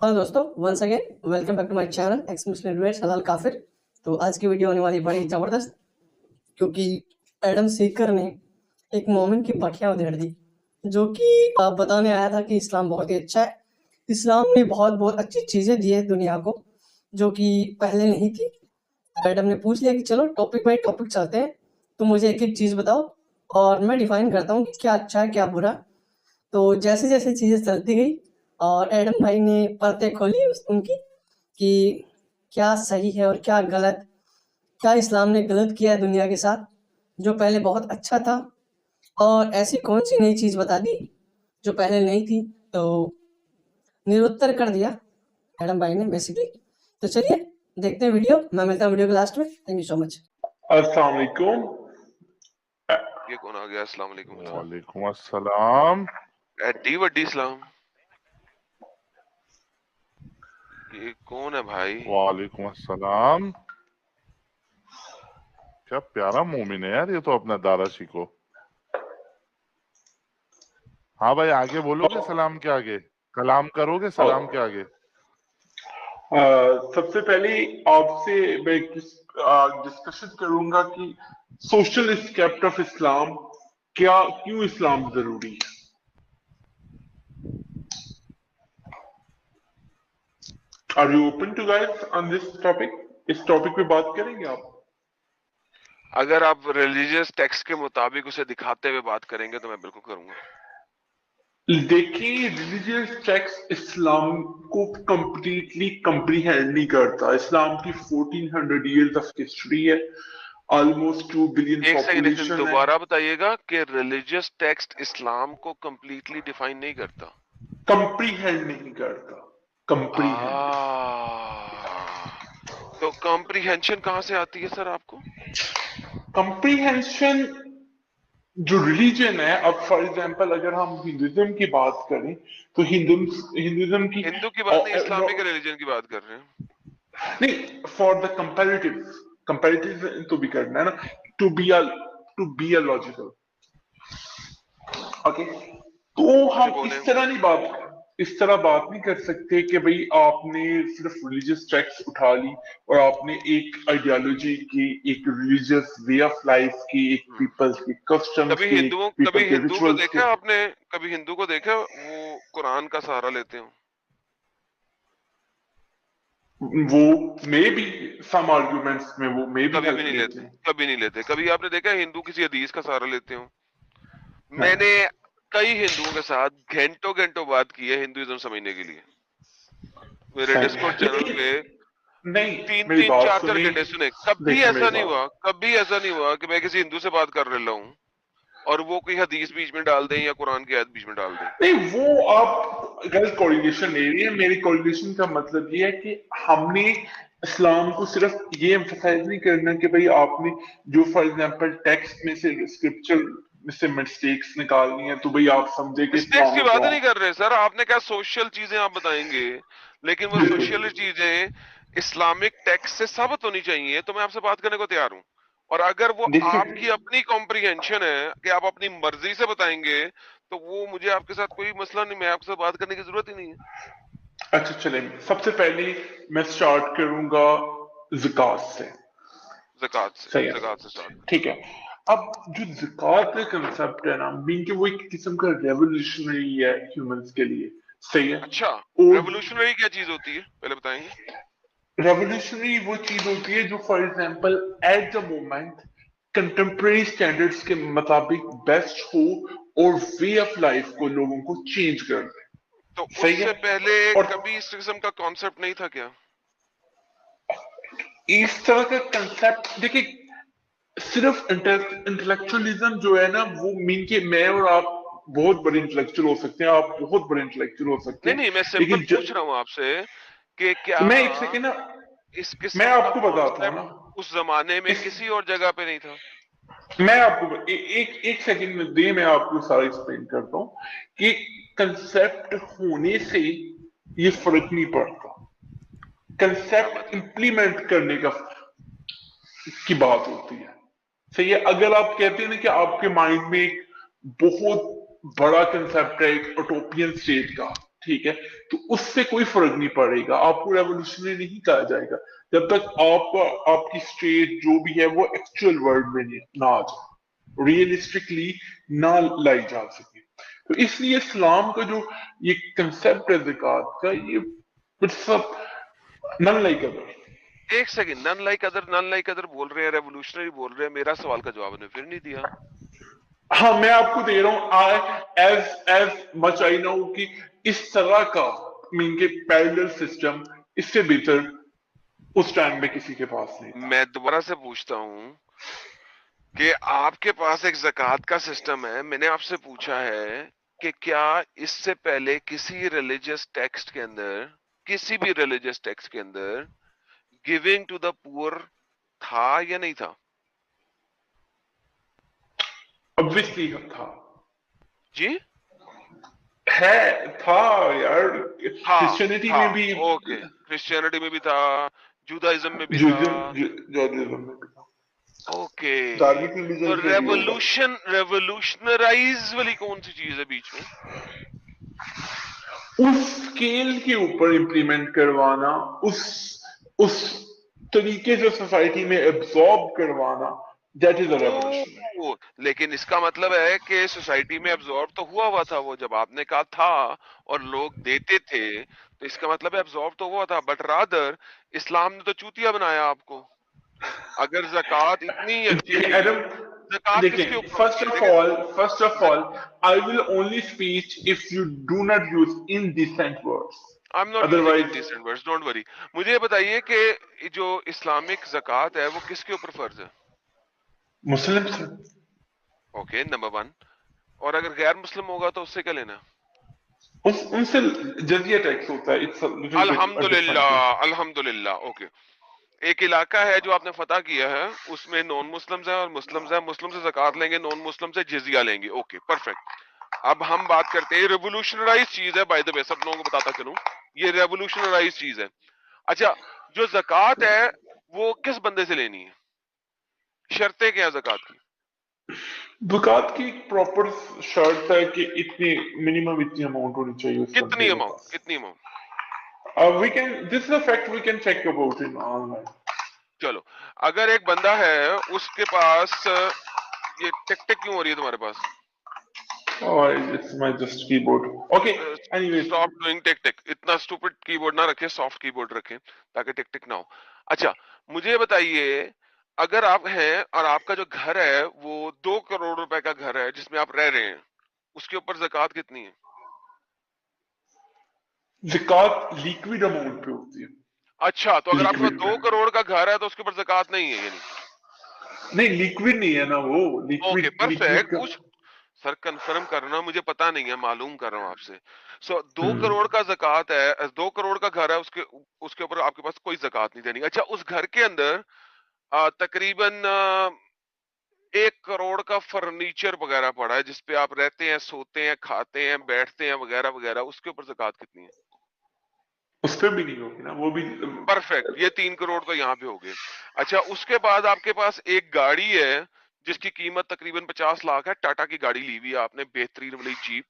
ہاں دوستو، once again welcome back to my channel ex Muslim debates حلال کافر. تو آج کی ویڈیو ہونے والی بڑی زبردست، کیونکہ ایڈم سیکر نے ایک مومن کی پٹیاں ادھیڑ دی، جو کہ بتانے آیا تھا کہ اسلام بہت ہی اچھا ہے. اسلام نے بہت اچھی چیزیں دی ہے دنیا کو جو کہ پہلے نہیں تھی. ایڈم نے پوچھ لیا کہ چلو ٹاپک بائی ٹاپک چلتے ہیں، تو مجھے ایک ایک چیز بتاؤ اور میں ڈیفائن کرتا ہوں کہ کیا اچھا ہے کیا برا. تو جیسے جیسے چیزیں چلتی گئی اور ایڈم بھائی نے پرتیں کھولی ان کی کہ کیا صحیح ہے اور کیا غلط، کیا اسلام نے غلط کیا ہے دنیا کے ساتھ جو پہلے بہت اچھا تھا، اور ایسی کون سی نئی چیز بتا دی جو پہلے نہیں تھی. تو نروتر کر دیا ایڈم بھائی نے بیسکلی. تو چلیے دیکھتے ہیں ویڈیو. میں ملتا ہوں ویڈیو کے لاسٹ میں. تھینک یو سو مچ. السلام علیکم. یہ کون آ گیا؟ السلام علیکم. وعلیکم السلام. ایڈی وڈی اسلام. یہ کون ہے بھائی؟ وعلیکم السلام. کیا پیارا مومن ہے یار یہ تو اپنا دارا شیکو. ہاں بھائی آگے بولو گے سلام کے آگے، کلام کرو گے سلام کے آگے. سب سے پہلے آپ سے میں ڈسکشن کروں گا کہ سوشل اسکیپٹ آف اسلام کیوں اسلام ضروری ہے. Are you open to guys on this topic? اس ٹاپک پہ بات کریں گے آپ؟ اگر آپ ریلیجیس ٹیکسٹ کے مطابق اسے دکھاتے ہوئے بات کریں گے تو میں بالکل کروں گا. دیکھیں، ریلیجیس ٹیکسٹ اسلام کو کمپلیٹلی کمپریہینڈ نہیں کرتا. اسلام کی 1400 ایئرز آف ہسٹری ہے، آلموسٹ 2 بلین ایک سیکنڈ پاپولیشن ہے. دوبارہ بتائیے گا کہ ریلیجیس ٹیکسٹ اسلام کو کمپلیٹلی ڈیفائن نہیں کرتا، کمپریہینڈ نہیں کرتا. کمپریہینڈ تو کمپریہنشن کہاں سے آتی ہے سر آپ کو؟ کمپریہنشن جو ریلیجن ہے، اب فار ایگزامپل اگر ہم ہندوازم کی بات کریں تو ہندوازم کی ہندو کی بات نہیں، اسلامک ریلیجن کی بات کر رہے ہیں. نہیں، فار دا کمپیریٹیو تو بھی کرنا ہے نا، to be a logical. Okay, تو ہم اس طرح بات نہیں کر سکتے کہ بھئی آپ نے صرف ریلیجیس ٹیکسٹ اٹھا لی اور آپ نے ایک آئیڈیالوجی کی، ایک ریلیجیس وے آف لائف کی، ایک پیپل کی کسٹمز کی، پیپل کے ریچولز کے. کبھی ہندو کو دیکھا وہ قرآن کا سہارا لیتے ہوں؟ وہ مے بی سم آرگومنٹس میں وہ مے بی کبھی بھی ہیلپ نہیں لیتے ہیں. کبھی نہیں لیتے. کبھی آپ نے دیکھا ہندو کسی حدیث کا سہارا لیتے ہوں؟ میں نے کئی ہندوؤں کے ساتھ گھنٹوں بات کی ہے ہندوازم سمجھنے کے لیے. میرے ڈسکورڈ چینل پہ نہیں، تین میری بات چار سنیں. گھنٹے سنے. کبھی ایسا نہیں ہوا کہ میں کسی ہندو سے بات کر رہا ہوں اور وہ کوئی حدیث بیچ میں ڈال دیں یا قرآن کی آیت بیچ میں ڈال دیں. نہیں، وہ آپ غلط کوریلیشن لے رہی ہے. میری کوریلیشن کا مطلب یہ ہے کہ ہم نے اسلام کو صرف یہ ایمفسائز نہیں کرنا کہ بھئی آپ نے جو فار ایگزامپل ٹیکسٹ میں سے اسکرپچر میں سے مسٹیکس نکالنی ہے تو بھئی آپ سمجھے کہ مسٹیکس اسلام کی از بات نہیں رانگ. کر رہے سر. آپ نے کہا سوشل چیزیں آپ بتائیں گے، لیکن وہ سوشل چیزیں اسلامک ٹیکسٹ سے ثابت ہونی چاہیے تو میں آپ سے بات کرنے کو تیار ہوں. اور اگر وہ آپ کی اپنی کمپریہنشن ہے کہ آپ اپنی مرضی سے بتائیں گے تو وہ مجھے آپ کے ساتھ کوئی مسئلہ نہیں، میں آپ کے ساتھ بات کرنے کی ضرورت ہی نہیں ہے. اچھا چلیں، سب سے پہلے میں سٹارٹ کروں گا زکوٰۃ سے. زکوٰۃ سے سٹارٹ. ٹھیک ہے. اب جو زکوٰۃ کا کنسپٹ ہے نا، مین کہ وہ ایک قسم کا ریولیوشنری ہے ہیومنس کے لیے. صحیح ہے. اچھا، اور ریولوشنری کیا چیز ہوتی ہے پہلے بتائیں گے؟ ریولیوشنری وہ چیز ہوتی ہے جو for example at the moment contemporary standards کے مطابق بیسٹ ہو اور وے آف لائف کو لوگوں کو چینج کر دے. تو اس صحیح سے ہے. پہلے اور کبھی اس قسم کا کانسیپٹ نہیں تھا کیا؟ اس طرح کا کنسپٹ دیکھیں، صرف انٹلیکچولیزم جو ہے نا وہ مین کہ میں اور آپ بہت بڑے انٹلیکچوئل ہو سکتے ہیں، آپ بہت بڑے انٹلیکچوئل ہو سکتے ہیں، نہیں میں سمپل لیکن پوچھ رہا ہوں آپ سے کہ کیا میں ایک سیکنڈ نا، اس میں قسم کا آپ کو بتاتا ہوں نا، کانسیپٹ اس زمانے میں کسی اور جگہ پہ نہیں تھا؟ میں آپ کو ایک سیکنڈ میں دے، میں آپ کو سارا ایکسپلین کرتا ہوں کہ کنسپٹ ہونے سے یہ فرق نہیں پڑتا، کنسپٹ امپلیمنٹ کرنے کی بات ہوتی ہے. صحیح ہے. اگر آپ کہتے ہیں نا کہ آپ کے مائنڈ میں ایک بہت بڑا کنسپٹ ہے ایک اٹوپین اسٹیٹ کا، ठीक है, तो उससे कोई फर्क नहीं पड़ेगा, आपको रेवोल्यूशनरी नहीं कहा जाएगा जब तक आपकी स्टेट जो भी है वो एक्चुअल वर्ल्ड में ना आ जाए, रियलिस्टिकली ना लाई जा सके। तो इसलिए इस्लाम का जो ये कंसेप्ट है ज़कात का, ये सब नन लाइक अदर। एक सेकंड, नन लाइक अदर बोल रहे हैं, रेवोल्यूशनरी बोल रहे हैं, मेरा सवाल का जवाब ने फिर नहीं दिया। हाँ, मैं आपको दे रहा हूँ एज मच आई नो कि इस तरह का मीन के पैरेलल सिस्टम इससे बेहतर उस टाइम में किसी के पास नहीं था। मैं दोबारा से पूछता हूं कि आपके पास एक ज़कात का सिस्टम है, मैंने आपसे पूछा है कि क्या इससे पहले किसी रिलीजियस टेक्स्ट के अंदर, किसी भी रिलीजियस टेक्स्ट के अंदर गिविंग टू द पुअर था या नहीं था? ऑब्वियसली था, जी था यार, था, क्रिश्चियनिटी था, में भी, ओके, क्रिश्चियनिटी में भी था, जुदाइज्म में भी था, जूडिज्म में भी था, ओके। धार्मिक तो रिलीजन में भी होगा। रेवोल्यूशनराइज वाली कौन सी चीज है बीच में? उस स्केल के ऊपर इम्प्लीमेंट करवाना, उस तरीके से सोसाइटी में एब्जॉर्ब करवाना, दैट इज अ रेवोल्यूशन। ओ, लेकिन इसका मतलब है कि सोसाइटी में एब्जॉर्ब तो हुआ था वो, जब आपने कहा था और लोग देते थे, तो इसका मतलब है एब्जॉर्ब तो हुआ था, बट रादर इस्लाम ने तो चूतिया बनाया आपको। अगर ज़कात इतनी अच्छी थी, एडम, ज़कात किसके देखें, ऊपर फर्स्ट थी? ऑफ देखें, all I will only speech if you do not use indecent words, I am not using otherwise indecent words, don't worry. मुझे ये बताइए कि जो इस्लामिक ज़कात है वो किसके ऊपर फर्ज है? मुस्लिम से। Okay, number one. और अगर गैर मुस्लिम होगा तो उससे क्या लेना? उनसे जजिया टैक्स होता है, it's a little bit a different thing. अल्हम्दुलिल्लाह, अल्हम्दुलिल्लाह, ओके। एक इलाका है जो आपने फतह किया है, उसमें नॉन मुस्लिम्स हैं और मुस्लिम्स हैं, मुस्लिम से ज़कात लेंगे, नॉन मुस्लिम से जिजिया लेंगे, ओके, परफेक्ट। अब हम बात करते हैं, रेवोल्यूशनराइज चीज है, बाय द वे, सब लोगों को बताता चलूं, ये रेवोल्यूशनराइज चीज है। अच्छा, जो ज़कात है वो किस बंदे से लेनी है? शर्तें क्या है ज़कात की? ज़कात की एक प्रॉपर शर्त है कि इतनी मिनिमम इतनी अमाउंट होनी चाहिए उस कितनी बंदे के अमाउंट, पास। कितनी amount? We can, this is a fact we can check about in online. चलो, अगर एक बंदा है उसके पास, ये टिक टिक क्यों हो रही है तुम्हारे पास? और it's my just keyboard, okay, anyways. Stop doing tick tick, इतना स्टूपिड कीबोर्ड ना रखें, सॉफ्ट कीबोर्ड रखें ताकि टिक टिक ना हो। अच्छा, मुझे बताइए, अगर आप हैं और आपका जो घर है वो 2 करोड़ रुपए का घर है जिसमें आप रह रहे हैं, उसके ऊपर ज़कात कितनी है? ज़कात लिक्विड अमाउंट पे होती है। अच्छा, तो अगर आपके पास लिक्विड पे 2 करोड़ का घर है तो उसके ऊपर ज़कात नहीं है यानी? नहीं, लिक्विड नहीं है ना वो, ओके, लिक्विड लिक्विड परफेक्ट। का। पूछ, सर कंफर्म करना, मुझे पता नहीं है, मालूम कर रहा हूँ आपसे। सो 2 करोड़ हम्म। का ज़कात है, 2 करोड़ का घर है, उसके उसके ऊपर आपके पास कोई ज़कात नहीं देनी। अच्छा, उस घर के अंदर तकरीबन 1 करोड़ का फर्नीचर वगैरह पड़ा है जिसपे आप रहते हैं, सोते हैं, खाते हैं, बैठते हैं, वगैरह वगैरह, उसके ऊपर ज़कात कितनी है? उस पे भी नहीं होगी ना वो भी। परफेक्ट, ये 3 करोड़ तो यहाँ पे हो गए। अच्छा, उसके बाद आपके पास एक गाड़ी है जिसकी कीमत तकरीबन 50 लाख है, टाटा की गाड़ी ली हुई है आपने, बेहतरीन वाली जीप,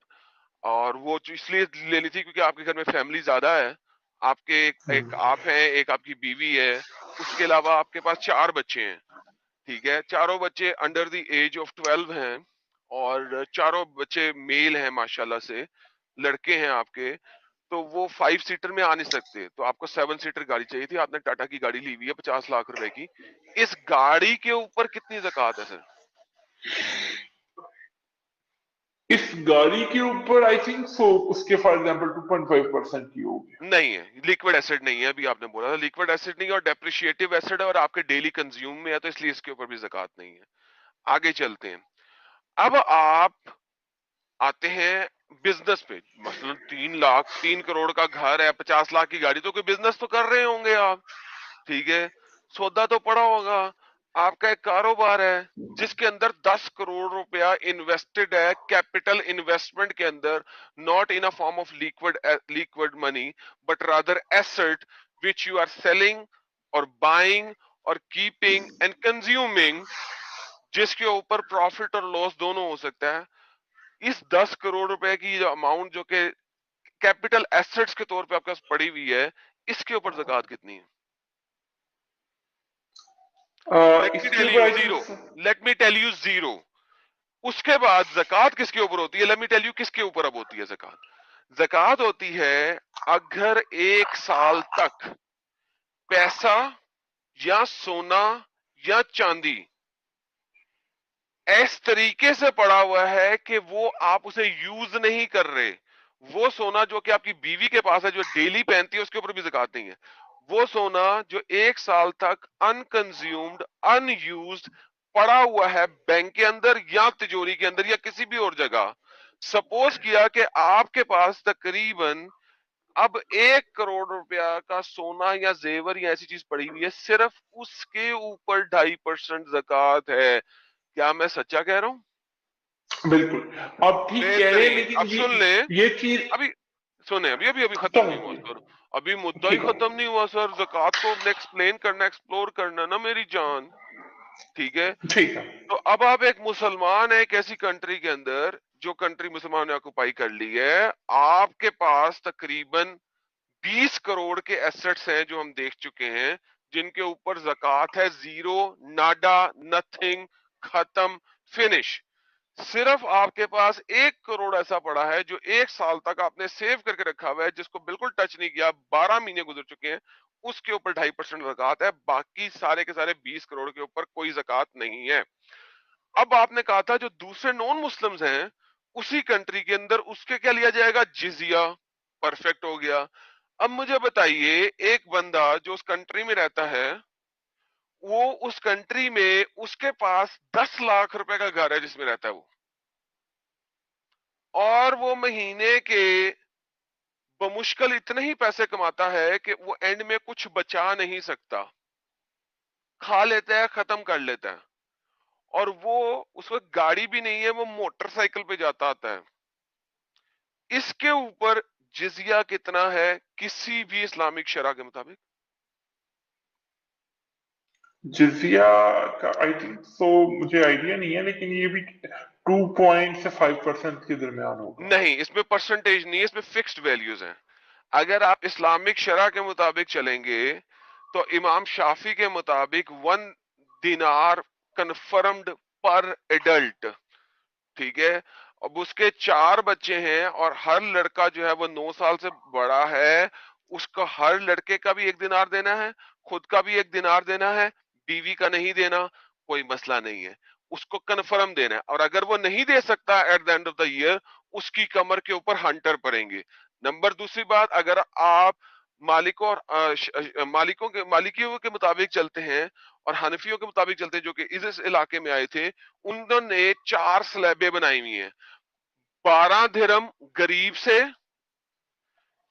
और वो इसलिए लेनी थी क्योंकि आपके घर में फैमिली ज्यादा है, आपके एक आप हैं, एक आपकी बीवी है, उसके अलावा आपके पास 4 बच्चे हैं, ठीक है, चारों बच्चे अंडर द एज ऑफ 12 हैं, और चारों बच्चे मेल हैं माशाल्लाह से, लड़के हैं आपके, तो वो 5 सीटर में आ नहीं सकते, तो आपको 7 सीटर गाड़ी चाहिए थी, आपने टाटा की गाड़ी ली हुई है 50 लाख रुपए की। इस गाड़ी के ऊपर कितनी ज़कात है सर? इस गाड़ी के ऊपर आई थिंक सो उसके फॉर एग्जांपल 2.5% की होगी। नहीं है, लिक्विड एसिड नहीं है, अभी आपने बोला था लिक्विड एसिड नहीं है, और डेप्रिशिएटिव एसिड है और आपके डेली कंज्यूम में है, तो इसलिए इसके ऊपर भी ज़कात नहीं है। आगे चलते हैं। अब आप आते हैं बिजनेस पे, मसलन 3 लाख, 3 करोड़ का घर है, 50 लाख की गाड़ी, तो कोई बिजनेस तो कर रहे होंगे आप, ठीक है, सौदा तो पड़ा होगा, आपका एक कारोबार है जिसके अंदर 10 करोड़ रुपया इन्वेस्टेड है, कैपिटल इन्वेस्टमेंट के अंदर, not in a form of liquid money, but rather asset which you are selling और बाइंग और कीपिंग एंड कंज्यूमिंग, जिसके ऊपर प्रॉफिट और लॉस दोनों हो सकता है। इस 10 करोड़ रुपए की जो अमाउंट, जो कि कैपिटल एसेट्स के तौर पे आपके पास पड़ी हुई है, इसके ऊपर ज़कात कितनी है? Let me इसके tell ऊपर you I zero. Think Let me tell you zero. उसके बाद ज़कात किसके ऊपर होती है? Let me tell you किसके ऊपर अब होती है ज़कात? ज़कात होती है अगर 1 साल तक पैसा या सोना या चांदी इस तरीके से पड़ा हुआ है कि वो आप उसे यूज नहीं कर रहे। वो सोना जो कि आपकी बीवी के पास है, जो डेली पहनती है, उसके ऊपर भी ज़कात नहीं है। वो सोना जो 1 साल तक अनकंज्यूम्ड, अनयूज्ड पड़ा हुआ है बैंक के अंदर या तिजोरी के अंदर या किसी भी और जगह, सपोज किया कि आपके पास तकरीबन अब 1 करोड़ रुपया का सोना या जेवर या ऐसी चीज पड़ी हुई है, सिर्फ उसके ऊपर 2.5% ज़कात है। क्या मैं सच्चा कह रहा हूं? बिल्कुल आप ठीक कह रहे हैं, बेहतरीन। लेकिन अब सुन ले, ये चीज अभी सुने, अभी अभी अभी खत्म खत्म नहीं हुआ होती सर, है। अभी मुद्दा ही ठीक है, खत्म नहीं हुआ सर। ज़कात को हमने एक्सप्लेन करना, एक्सप्लोर करना ना मेरी जान, ठीक है? ठीक है। तो अब आप एक मुसलमान है एक ऐसी कंट्री के अंदर, जो कंट्री मुसलमान ने ऑक्युपाई कर ली है, आपके पास तकरीबन 20 करोड़ के एसेट्स हैं जो हम देख चुके हैं, जिनके ऊपर ज़कात है जीरो, नाडा, नथिंग, खत्म, फिनिश। सिर्फ आपके पास 1 करोड़ ऐसा पड़ा है जो 1 साल तक आपने सेव करके रखा हुआ है, जिसको बिल्कुल टच नहीं किया, 12 महीने गुजर चुके हैं, उसके ऊपर 2.5% ज़कात है। बाकी सारे के सारे 20 करोड़ के ऊपर कोई ज़कात नहीं है। अब आपने कहा था जो दूसरे नॉन मुस्लिम्स हैं उसी कंट्री के अंदर, उसके क्या लिया जाएगा? जिजिया। परफेक्ट हो गया। अब मुझे बताइए, एक बंदा जो उस कंट्री में रहता है, वो उस कंट्री में उसके पास 10 लाख रुपए का घर है जिसमें रहता है वो, और वो महीने के बमुश्किल इतने ही पैसे कमाता है कि वो एंड में कुछ बचा नहीं सकता, खा लेता है, खत्म कर लेता है, और वो उसको गाड़ी भी नहीं है, वो मोटरसाइकिल पे जाता आता है। इसके ऊपर जिजिया कितना है किसी भी इस्लामिक शरा के मुताबिक? जिजिया का आई थिंक सो मुझे आइडिया नहीं है, लेकिन ये भी 2 से 5% के दरमियान होगा। नहीं, इसमें परसेंटेज नहीं है, इसमें फिक्स्ड वैल्यूज हैं। अगर आप इस्लामिक शरा के मुताबिक चलेंगे तो इमाम शाफी के मुताबिक 1 दिनार कन्फर्म्ड पर एडल्ट, ठीक है? अब उसके 4 बच्चे हैं और हर लड़का जो है वो 9 साल से बड़ा है, उसको हर लड़के का भी 1 दिनार देना है, खुद का भी 1 दिनार देना है, बीवी का नहीं देना, कोई मसला नहीं है, उसको कन्फर्म देना है। और अगर वो नहीं दे सकता at the end of the year, उसकी कमर के ऊपर हंटर पड़ेंगे। नंबर दूसरी बात, अगर आप मालिकों और मालिकियों के मुताबिक चलते हैं और हनफियों के मुताबिक चलते हैं, जो कि इस इलाके में आए थे, उन्होंने 4 स्लैबें बनाई हुई हैं। 12 दिरहम गरीब से,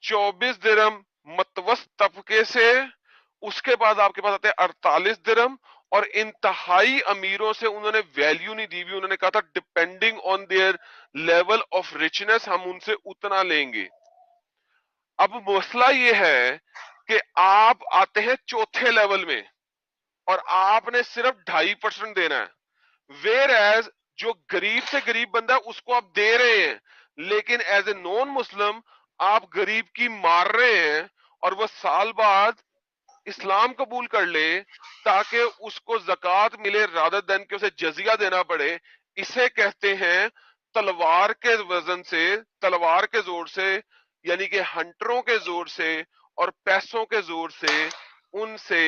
24 दिरहम मतवस्त तबके से, उसके बाद आपके पास आते हैं 48 दिरहम, और इंतहाई अमीरों से उन्होंने वैल्यू नहीं दी हुई, उन्होंने कहा था depending on their level of richness हम उनसे उतना लेंगे। अब मसला ये है कि आप आते हैं चौथे लेवल में और आपने सिर्फ 2.5% देना है, वेयर एज जो गरीब से गरीब बंदा है उसको आप दे रहे हैं, लेकिन एज ए नॉन मुस्लिम आप गरीब की मार रहे हैं, और वो साल बाद इस्लाम कबूल कर ले ताकि उसको ज़कात मिले, रादर देन कि उसे जजिया देना पड़े। इसे कहते हैं तलवार के वजन से, तलवार के जोर से, यानी कि हंटरों के जोर से और पैसों के जोर से उनसे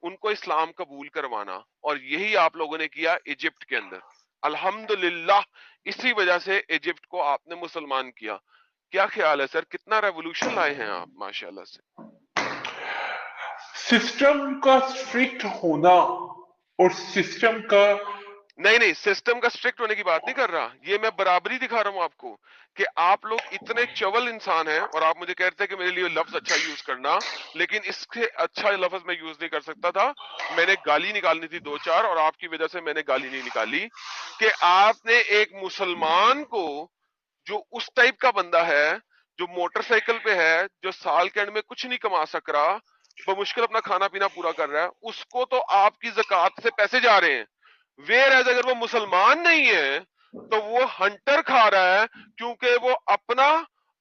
उनको इस्लाम कबूल करवाना। और यही आप लोगों ने किया इजिप्ट के अंदर, अल्हम्दुलिल्लाह। इसी वजह से इजिप्ट को आपने मुसलमान किया। क्या ख्याल है सर, कितना रेवोल्यूशन लाए हैं आप माशाल्लाह से? सिस्टम का स्ट्रिक्ट होना और सिस्टम का नहीं नहीं, सिस्टम का स्ट्रिक्ट होने की बात नहीं कर रहा, ये मैं बराबरी दिखा रहा हूं आपको कि आप लोग इतने चवल इंसान हैं, और आप मुझे कहते हैं कि मेरे लिए लफ्ज अच्छा यूज करना, लेकिन इससे अच्छा लफ्ज मैं यूज नहीं कर सकता था। मैंने गाली निकालनी थी 2-4, और आपकी वजह से मैंने गाली नहीं निकाली कि आपने एक मुसलमान को, जो उस टाइप का बंदा है, जो मोटरसाइकिल पे है, जो साल के एंड में कुछ नहीं कमा सक रहा, बमुश्किल अपना खाना पीना पूरा कर रहा है, उसको तो आपकी ज़कात से पैसे जा रहे हैं। वेयर एज अगर वो मुसलमान नहीं है तो वो हंटर खा रहा है, क्योंकि वो अपना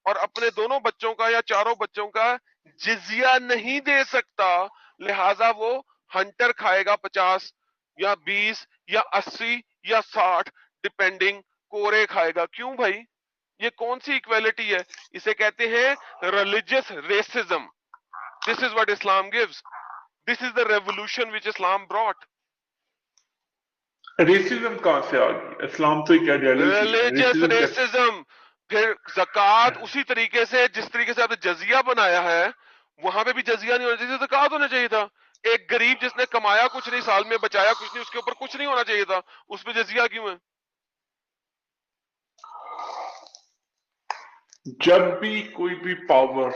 اور اپنے دونوں بچوں کا یا چاروں بچوں کا جزیہ نہیں دے سکتا، لہٰذا وہ ہنٹر کھائے گا 50 یا 20 یا 80 یا 60 ڈپینڈنگ، کورے کھائے گا. کیوں بھائی؟ یہ کون سی ایکویلٹی ہے؟ اسے کہتے ہیں religious racism. This is what Islam gives. This is the revolution which Islam brought. Racism کہاں سے آ گئی؟ اسلام تو ایک آئیڈیالوجی ہے. Religious racism racism. پھر زکوٰۃ اسی طریقے سے جس طریقے سے آپ نے جزیہ بنایا ہے، وہاں پہ بھی جزیہ نہیں ہونا چاہیے تھا، زکوٰۃ ہونا چاہیے تھا. ایک غریب جس نے کمایا کچھ نہیں، سال میں بچایا کچھ نہیں، اس کے اوپر کچھ نہیں ہونا چاہیے تھا، اس پہ جزیہ کیوں ہے؟ جب بھی کوئی بھی پاور،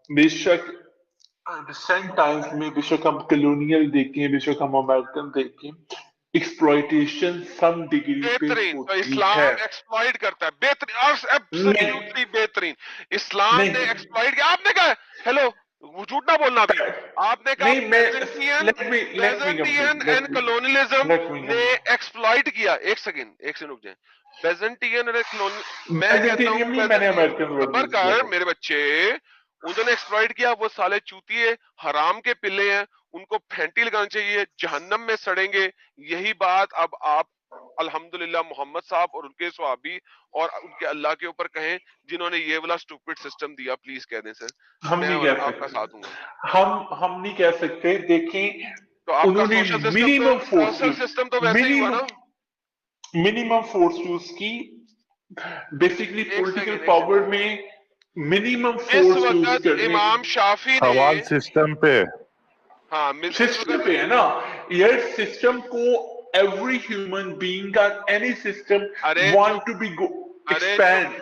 بے شک ریسنٹ ٹائمز میں، بے شک ہم کلونیل دیکھیں، بے شک ہم امریکن دیکھیں، ایکسپلائٹیشن سم ڈگری پہ بہترین تو ہوتی ہے. اسلام ایکسپلائٹ کرتا ہے، بہترین، ایبسلیوٹلی بہترین. اسلام نے نہیں ایکسپلائٹ کیا. آپ نے کہا ہیلو، جھوٹ نہ بولنا ابھی. آپ نے کہا نہیں، میں بیزنٹین اینڈ کلونیلزم نے ایکسپلائٹ کیا. ایک سیکنڈ رک جائیں. بیزنٹین میں کہتا ہوں میں نے امریکن صبر کر میرے بچے، انہوں نے ایکسپلائٹ کیا. وہ سالے چوتیے حرام کے پلے ہیں، ان کو پھینٹی لگانی چاہیے، جہنم میں سڑیں گے. یہی بات اب آپ الحمدللہ محمد صاحب اور ان کے صحابی اور ان کے اللہ کے اوپر کہیں جنہوں نے یہ والا اسٹوپڈ سسٹم دیا. پلیز کہہ دیں سر، ہم میں نہیں اور کہہ آپ کا ساتھ ہوں گا. سکتے، ہم نہیں کہہ سکتے. دیکھیں تو آپ کا انہوں نے سوشل سسٹم تو ویسے ہی ہوا نا. منیمم فورس یوز کی. بیسیکلی ایک پولیٹیکل سیکنڈ پاور میں منیمم اس فورس یوز وقت کرنے. امام شافی نے سوال سسٹم پہ. ہاں سسٹم پہ ہے نا یار. سسٹم کو ایوری ہیومن بینگ کا اینی سسٹم ارے وانٹ ٹو بی گو ارے ایکسپینڈ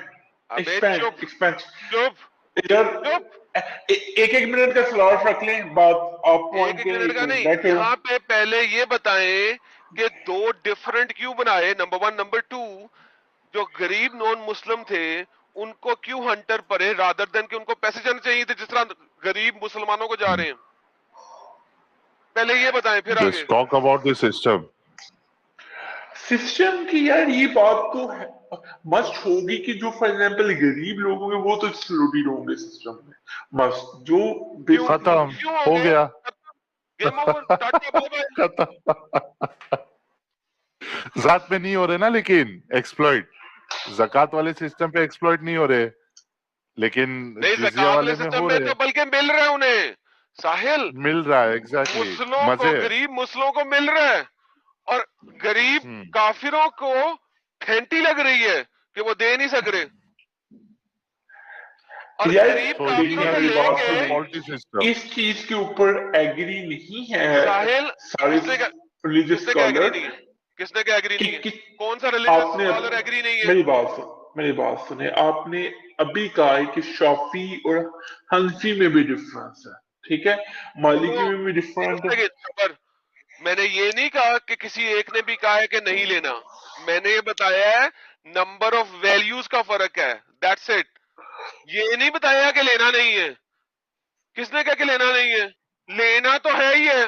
ابے ایکسپینڈ ایکسپینڈ. چپ یار چپ. ایک منٹ کا سلاٹ رکھ لیں، بات آپ پوائنٹ ایک پہ منٹ کا نہیں، بیٹھے ہو. یہاں پہ پہلے یہ بتائیں کہ دو ڈیفرنٹ کیوں بنائے. نمبر 1. نمبر 2، جو غریب نان مسلم تھے ان کو کیوں ہنٹر پڑے رادر دین کہ ان کو پیسے جانے چاہیے تھے جس طرح غریب مسلمانوں کو جا رہے ہیں؟ پہلے یہ بتائیں پھر آگے. Let's talk about the system. System کی یار یہ بات تو مسٹ ہوگی کہ جو فار ایگزامپل غریب لوگ ہوں گے وہ تو ایکسکلوڈیڈ ہوں گے سسٹم میں. مسٹ جو ختم کیوں ہو گئے؟ گیا. Game over, tata bye bye. ختم. ذات پہ نہیں ہو رہے نا، لیکن ایکسپلوئٹ زکات والے سسٹم پہ ایکسپلوئٹ نہیں ہو رہے، لیکن نہیں جزیہ زکات والے والے میں سسٹم ہو میں رہے. تو بلکہ مل رہا ہے انہیں ساحل، مل رہا ہے ایگزیکٹلی. مسلموں کو، مزے. غریب مسلموں کو مل رہا ہے، اور غریب کافروں کو پھینٹی لگ رہی ہے کہ وہ دے نہیں سک رہے. اور یار غریب So کافروں سے لے بات کے سنیں، faulty system. اس چیز کے اوپر ایگری نہیں ہے ساحل سارے ریلیجس کس نے کیا ایگری اسکالر. نہیں ہے؟ کس نے کیا ایگری نہیں ہے؟ کون سا آپ ریلیجس نے اسکالر ایگری نہیں ہے؟ میری بات سنیں. آپ نے ابھی کہا ہے کہ شافی اور حنفی میں بھی ڈفرنس ہے، ٹھیک ہے، مالکی میں بھی ڈفرنٹ ہے. میں نے یہ نہیں کہا کہ کسی ایک نے بھی کہا ہے کہ نہیں لینا، میں نے یہ بتایا ہے نمبر آف ویلیوز کا فرق ہے، دیٹس اٹ. یہ نہیں بتایا کہ لینا نہیں ہے. کس نے کہا کہ لینا نہیں ہے؟ لینا تو ہے ہی ہے،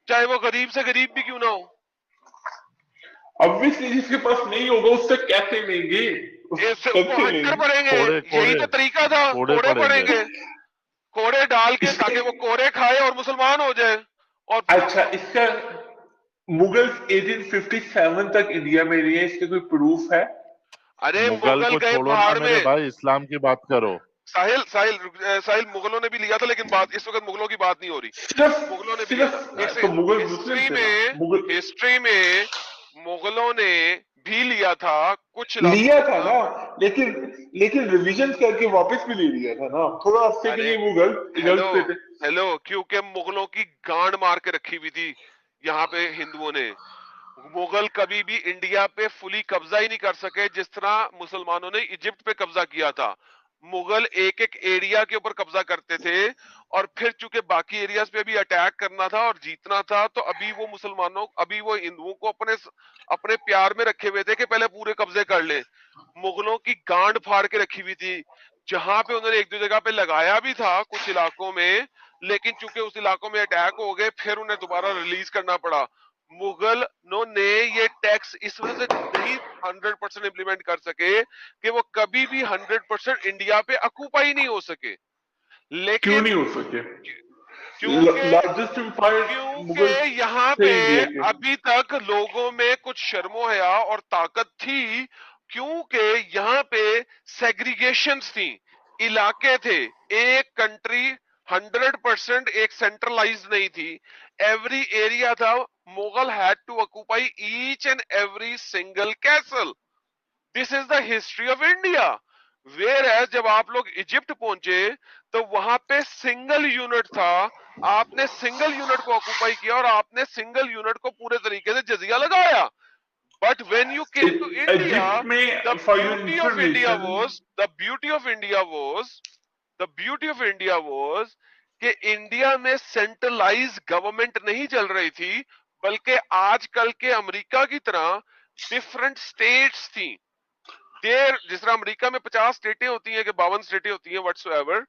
چاہے وہ غریب سے غریب بھی کیوں نہ ہو. obviously جس کے پاس نہیں ہوگا اس سے کیسے لیں گے؟ اس سے اس کو ہنٹر پڑیں گے. یہی تو طریقہ تھا، کوڑے پڑیں گے، کوڑے ڈال کے تاکہ وہ کوڑے کھائے اور مسلمان ہو جائے. اور اچھا، اس کا مغل 1857 تک انڈیا میں رہے، اس کا کوئی پروف ہے؟ ارے مغل کو گئے چھوڑو نا پہاڑ میرے میں. بھائی، اسلام کی بات کرو. ساحل مغلوں نے بھی لیا تھا، لیکن بات اس وقت مغلوں کی بات نہیں ہو رہی. مغلوں نے بھی لیا تھا. ایک تو مغل مسلم ہسٹری تھے نا. میں ہسٹری میں مغلوں نے بھی لیا تھا کچھ لیا علاقوں تھا کا. نا، لیکن ریویژن کر کے واپس بھی لے لیا تھا نا تھوڑا عرصے کے لیے. مغل غلط تھے. ہیلو، کیونکہ مغلوں کی گانڈ مار کے رکھی ہوئی تھی یہاں پہ ہندوؤں نے. مغل کبھی بھی انڈیا پہ فلی قبضہ ہی نہیں کر سکے جس طرح مسلمانوں نے ایجپٹ پہ قبضہ کیا تھا. مغل ایک ایک ایریا کے اوپر قبضہ کرتے تھے، اور پھر چونکہ باقی ایریاز پہ بھی اٹیک کرنا تھا اور جیتنا تھا، تو ابھی وہ ہندوؤں کو اپنے پیار میں رکھے ہوئے تھے کہ پہلے پورے قبضے کر لیں. مغلوں کی گانڈ پھاڑ کے رکھی ہوئی تھی، جہاں پہ انہوں نے ایک دو جگہ پہ لگایا بھی تھا کچھ علاقوں میں، لیکن چونکہ اس علاقوں میں اٹیک ہو گئے پھر انہیں دوبارہ ریلیز کرنا پڑا. मुगलों ने ये टैक्स इस वजह से नहीं 100% इम्प्लीमेंट कर सके कि वो कभी भी 100% इंडिया पे ऑक्यूपाई नहीं हो सके, क्यों लेकिन नहीं हो सके? क्योंकि लार्जेस्ट एम्पायर मुगल क्योंकि यहाँ थे पे इंडिया के। अभी तक लोगों में कुछ शर्मो हया और ताकत थी, क्योंकि यहाँ पे सेग्रीगेशंस थी, इलाके थे, एक कंट्री 100% एक सेंट्रलाइज नहीं थी, एवरी एरिया था, Mughal had to occupy each and every single castle. This is the history of India. Whereas जब आप लोग इजिप्ट पहुंचे तो वहां पे सिंगल यूनिट था, आपने सिंगल यूनिट को ऑक्यूपाई किया और आपने सिंगल यूनिट को पूरे तरीके से जजिया लगाया। But when you came to India, Egypt में the for your beauty of India information, was the beauty of India was the beauty of India was कि इंडिया में सेंट्रलाइज गवर्नमेंट नहीं चल रही थी, बल्कि आजकल के अमेरिका की तरह डिफरेंट स्टेट्स थी। देर जिस तरह अमेरिका में 50 स्टेटें होती हैं कि 52 स्टेटें होती हैं व्हाटसोएवर,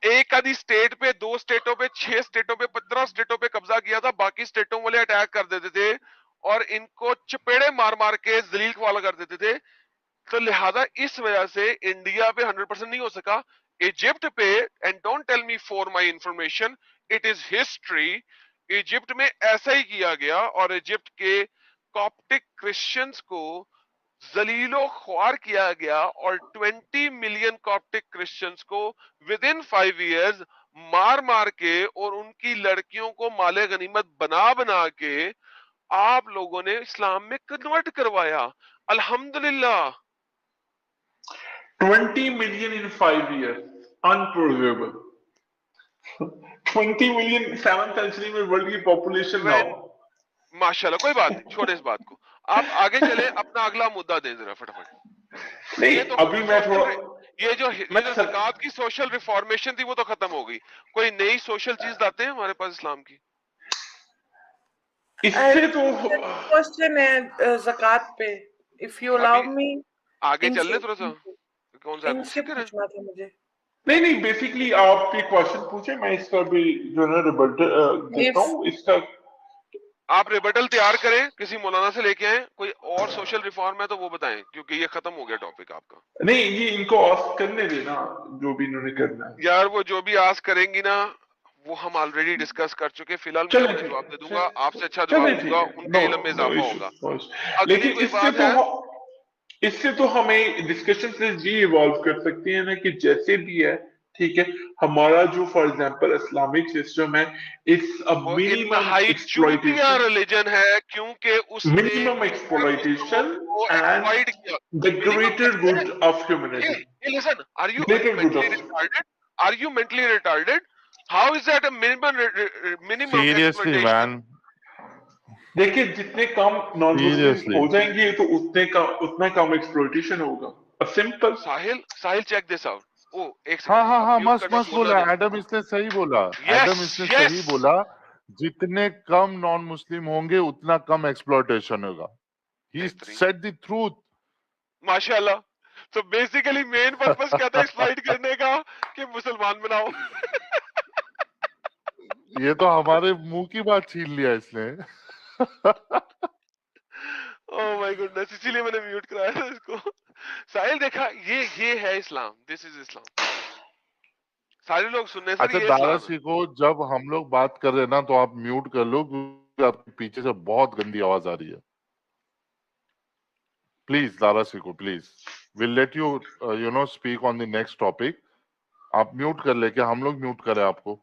एक आधी स्टेट पे, 2 स्टेटों पे, 6 स्टेटों पे, 15 स्टेटों पे कब्जा किया था, बाकी स्टेटों वाले अटैक कर देते थे और इनको चपेड़े मार मार के जलील खवाला कर देते थे। तो लिहाजा इस वजह से इंडिया पे 100% नहीं हो सका। इजिप्ट पे, and don't tell me for my information, it is history, Egypt में ऐसा ही किया गया और इजिप्ट के कॉप्टिक क्रिश्चियंस को जलीलो ख्वार किया गया और 20 मिलियन कॉप्टिक क्रिश्चियंस को विद इन 5 इयर्स मार मार के और उनकी लड़कियों को माले गनीमत बना बना के आप लोगों ने इस्लाम में कन्वर्ट करवाया। अल्हम्दुलिल्लाह। 20 million in 5 years, unbelievable. 20 million 7th century में वर्ल्ड की पॉपुलेशन ना हो। माशाल्लाह, कोई बात नहीं, छोड़े इस बात को, आप आगे चले, अपना अगला मुद्दा दें जरा फटाफट। नहीं ये तो अभी मैं थोड़ा ये जो ज़कात की सोशल रिफॉर्मेशन थी वो तो खत्म हो गई, कोई नई सोशल चीज लाते हैं हमारे पास इस्लाम की। इससे तो क्वेश्चन है ज़कात पे, इफ यू अलाउ मी। आगे चल ले थोड़ा सा, कौन सा इनसे पूछना था मुझे। नहीं बेसिकली आप ये क्वेश्चन पूछे, मैं इसका भी जो है रिबटल देता हूँ। इसका आप रिबटल तैयार करें, किसी मौलाना से लेके आए, कोई और सोशल रिफॉर्म है तो वो बताएं, क्योंकि ये खत्म हो गया टॉपिक आपका। नहीं ये इनको आस्क करने देना जो भी इन्होंने करना है। यार वो जो भी आस्क करेंगी ना वो हम ऑलरेडी डिस्कस कर चुके, फिलहाल मैं अपना जवाब दे दूंगा, आपसे अच्छा जवाब दूंगा, उनके इल्म में इजाफा होगा। लेकिन इससे तो हमें डिस्कशन से ये इवॉल्व कर सकते हैं ना कि जैसे भी है, ठीक है, हमारा जो फॉर एग्जांपल इस्लामिक सिस्टम है, it's a minimum exploitation religion है, क्योंकि उसने minimum exploitation and the greater good of humanity. Listen, are you mentally retarded? Are you mentally retarded? How is that a minimum seriously man, देखिए जितने कम non Muslim हो जाएंगे तो उतना कम एक्सप्लॉइटेशन होगा। Simple. Sahil check this out. ओ एक हाँ मस्त बोला एडम, इसने सही बोला, एडम इसने सही बोला, जितने कम नॉन मुस्लिम होंगे उतना कम एक्सप्लॉइटेशन होगा। He said the truth. माशाल्लाह। तो बेसिकली मेन पर्पस क्या था एक्सप्लॉइट करने का कि मुसलमान बनाओ। ये तो हमारे मुंह की बात छीन लिया इसने। ओह माय गुडनेस, इसीलिए मैंने म्यूट कराया था इसको। साहिल देखा, ये है इस्लाम, दिस इज इस्लाम। सारे लोग सुनने से अच्छा दारा सीखो, जब हम लोग बात कर रहे हैं ना तो आप म्यूट कर लो, क्योंकि आपके पीछे से बहुत गंदी आवाज आ रही है। प्लीज दारा सीखो, please, will let you you know speak on the next topic. आप म्यूट कर ले, क्या हम लोग म्यूट करें आपको?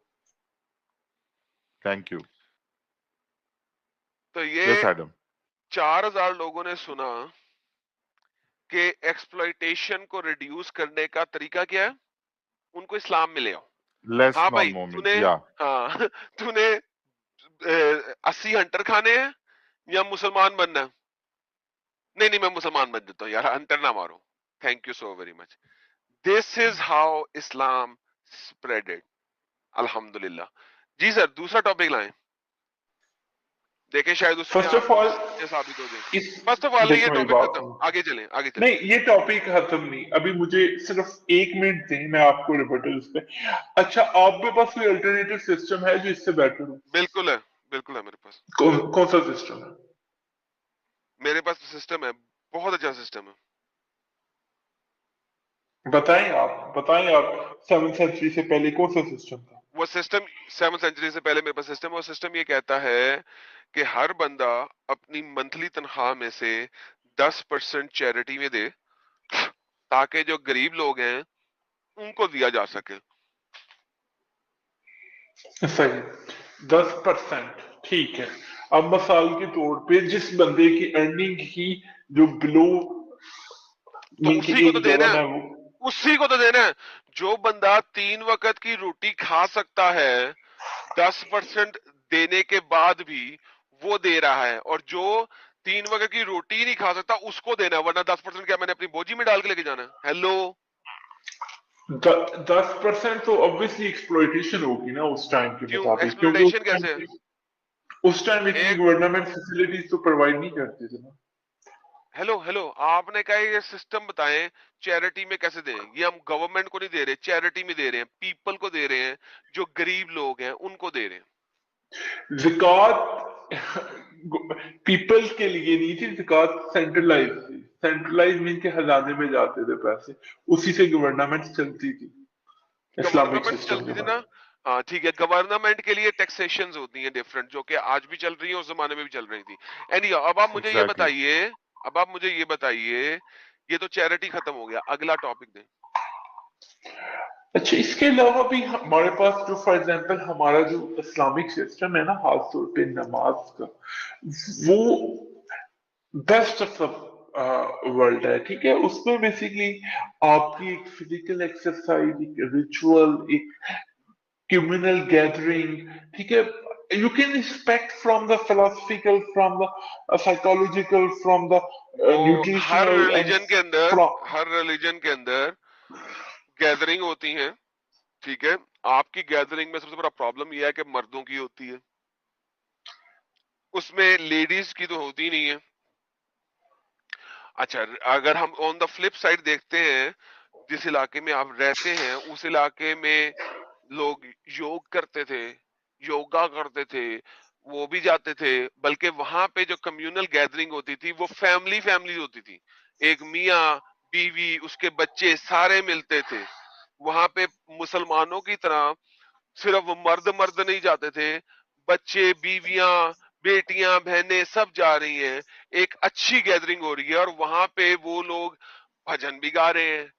Thank you. तो ये yes, Adam. 4000 लोगों ने सुना कि एक्सप्लॉइटेशन को रिड्यूस करने का तरीका क्या है, उनको इस्लाम में ले आओ। हाँ भाई, तूने 80 हंटर खाने हैं या मुसलमान बनना है? नहीं मैं मुसलमान बन देता हूँ यार, हंटर ना मारो। Thank you so very much. This is how Islam spreaded. अल्हम्दुलिल्लाह। जी सर, दूसरा टॉपिक लाएं, देखें शायद उसमें फर्स्ट ऑफ ऑल साबित हो जाए। फर्स्ट ऑफ ऑल ये टॉपिक खत्म, आगे चलें। नहीं ये टॉपिक खत्म नहीं, अभी मुझे सिर्फ 1 मिनट दें, मैं आपको रिबटल पे। अच्छा, आप के पास कोई अल्टरनेटिव सिस्टम है जो इससे बेटर हो? बिल्कुल है, बिल्कुल है मेरे पास। कौन सा सिस्टम है? मेरे पास सिस्टम है, बहुत अच्छा सिस्टम है। बताएं आप 7th सेंचुरी से पहले कौन सा सिस्टम था? वो सिस्टम 7th सेंचुरी से पहले मेरे पास सिस्टम, वो सिस्टम ये कहता है कि हर बंदा अपनी मंथली तनख्वाह में से 10% चैरिटी में दे, ताकि जो गरीब लोग हैं उनको दिया जा सके। सही, 10%, ठीक है। अब मिसाल के तौर पे जिस बंदे की अर्निंग ही जो बिलो तो उसी को तो देना है, वो उसी को तो देना है। जो बंदा 3 वक्त की रोटी खा सकता है 10% देने के बाद भी वो दे रहा है, और जो 3 वक्त की रोटी ही नहीं खा सकता उसको देना है, वरना 10% क्या मैंने अपनी बोझी में डाल के लेके जाना है? हेलो, 10% तो ऑब्वियसली एक्सप्लॉइटेशन होगी ना उस टाइम के क्यों मुताबिक, क्योंकि एक्सप्लोइटेशन कैसे है? उस टाइम इतनी एक गवर्नमेंट फैसिलिटीज तो प्रोवाइड नहीं करते थे ना। हेलो, आपने कहा ये सिस्टम बताएं चैरिटी में कैसे दें। ये हम गवर्नमेंट को नहीं दे रहे, चैरिटी में दे रहे हैं, पीपल को दे रहे हैं, जो गरीब लोग हैं उनको दे रहे हैं। ज़कात पीपल के लिए नहीं थी, ज़कात सेंट्रलाइज थी। सेंट्रलाइज मीन के खजाने में जाते थे पैसे, उसी से गवर्नमेंट चलती थी इस्लामिक गवर्नमेंट सिस्टम चलती के थी बाद। ना। हाँ ठीक है, गवर्नमेंट के लिए टैक्सेशन होती हैं डिफरेंट, जो कि आज भी चल रही है, उस जमाने में भी चल रही थी। एंड अब आप मुझे ये एग्जैक्टली। बताइए, अब आप मुझे ये बताइए, ये तो चैरिटी खत्म हो गया, अगला टॉपिक दें। अच्छा, इसके अलावा भी हमारे पास जो फॉर एग्जांपल हमारा जो इस्लामिक सिस्टम है ना, खास तौर पे नमाज का, वो बेस्ट ऑफ द वर्ल्ड है, ठीक है। उसमें बेसिकली आपकी एक फिजिकल एक्सरसाइज, एक रिचुअल, एक communal gathering, ठीक है। You can expect from the philosophical, from the psychological, from the वो हर nutritional and रिलीजन के अंदर, from हर रिलीजन के अंदर गैदरिंग होती हैं, ठीक है। आपकी गैदरिंग में सबसे बड़ा प्रॉब्लम यह है कि मर्दों की होती है, उसमें लेडीज की तो होती नहीं है। अच्छा, अगर हम ऑन द फ्लिप साइड देखते हैं, जिस इलाके में आप रहते हैं उस इलाके में लोग योग करते थे, योगा करते थे, वो भी जाते थे, बल्कि वहां पे जो कम्युनल गैदरिंग होती थी वो फैमिली होती थी। एक मियाँ बीवी उसके बच्चे सारे मिलते थे वहां पे। मुसलमानों की तरह सिर्फ मर्द मर्द नहीं जाते थे, बच्चे बीवियां बेटियां बहनें सब जा रही हैं, एक अच्छी गैदरिंग हो रही है, और वहां पे वो लोग भजन भी गा रहे हैं,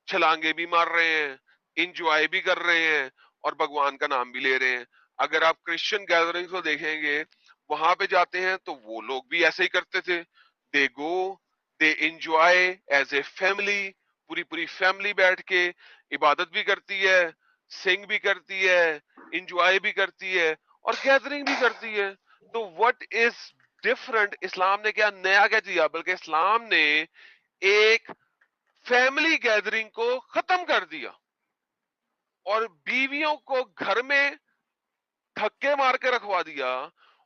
छलांगे भी मार रहे हैं, इंजॉय भी कर रहे हैं, और भगवान का नाम भी ले रहे हैं। अगर आप क्रिश्चियन गैदरिंग्स को देखेंगे, वहां पे जाते हैं तो वो लोग भी ऐसे ही करते थे। They go, they enjoy as a family, पूरी पूरी फैमिली बैठ के इबादत भी करती है, सिंग भी करती है, इंजॉय भी करती है, और गैदरिंग भी करती है। तो व्हाट इज डिफरेंट? इस्लाम ने क्या नया क्या दिया? बल्कि इस्लाम ने एक फैमिली गैदरिंग को खत्म कर दिया, और बीवियों को घर में धक्के मार के रखवा दिया,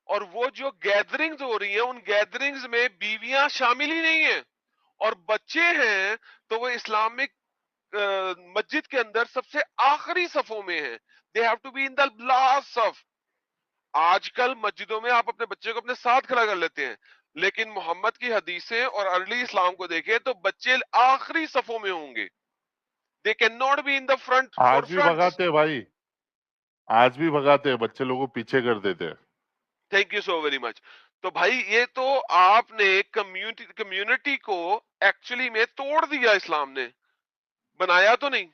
और वो जो गैदरिंग्स हो रही हैं उन गैदरिंग्स में बीवियां शामिल ही नहीं है, और बच्चे हैं तो वो इस्लामिक मस्जिद के अंदर सबसे आखिरी सफों में है। They have to be in the last सफ। आजकल मस्जिदों में आप अपने बच्चे को अपने साथ खड़ा कर लेते हैं, लेकिन मोहम्मद की हदीसें और अर्ली इस्लाम को देखें तो बच्चे आखिरी सफों में होंगे। They can not be in the front आज और भी फ्रंट। भगाते हैं भाई, आज भी भगाते हैं, बच्चे लोगों को पीछे कर देते हैं। Thank you so very much. तो भाई ये तो आपने कम्युनिटी को एक्चुअली में तोड़ दिया, इस्लाम ने बनाया तो नहीं।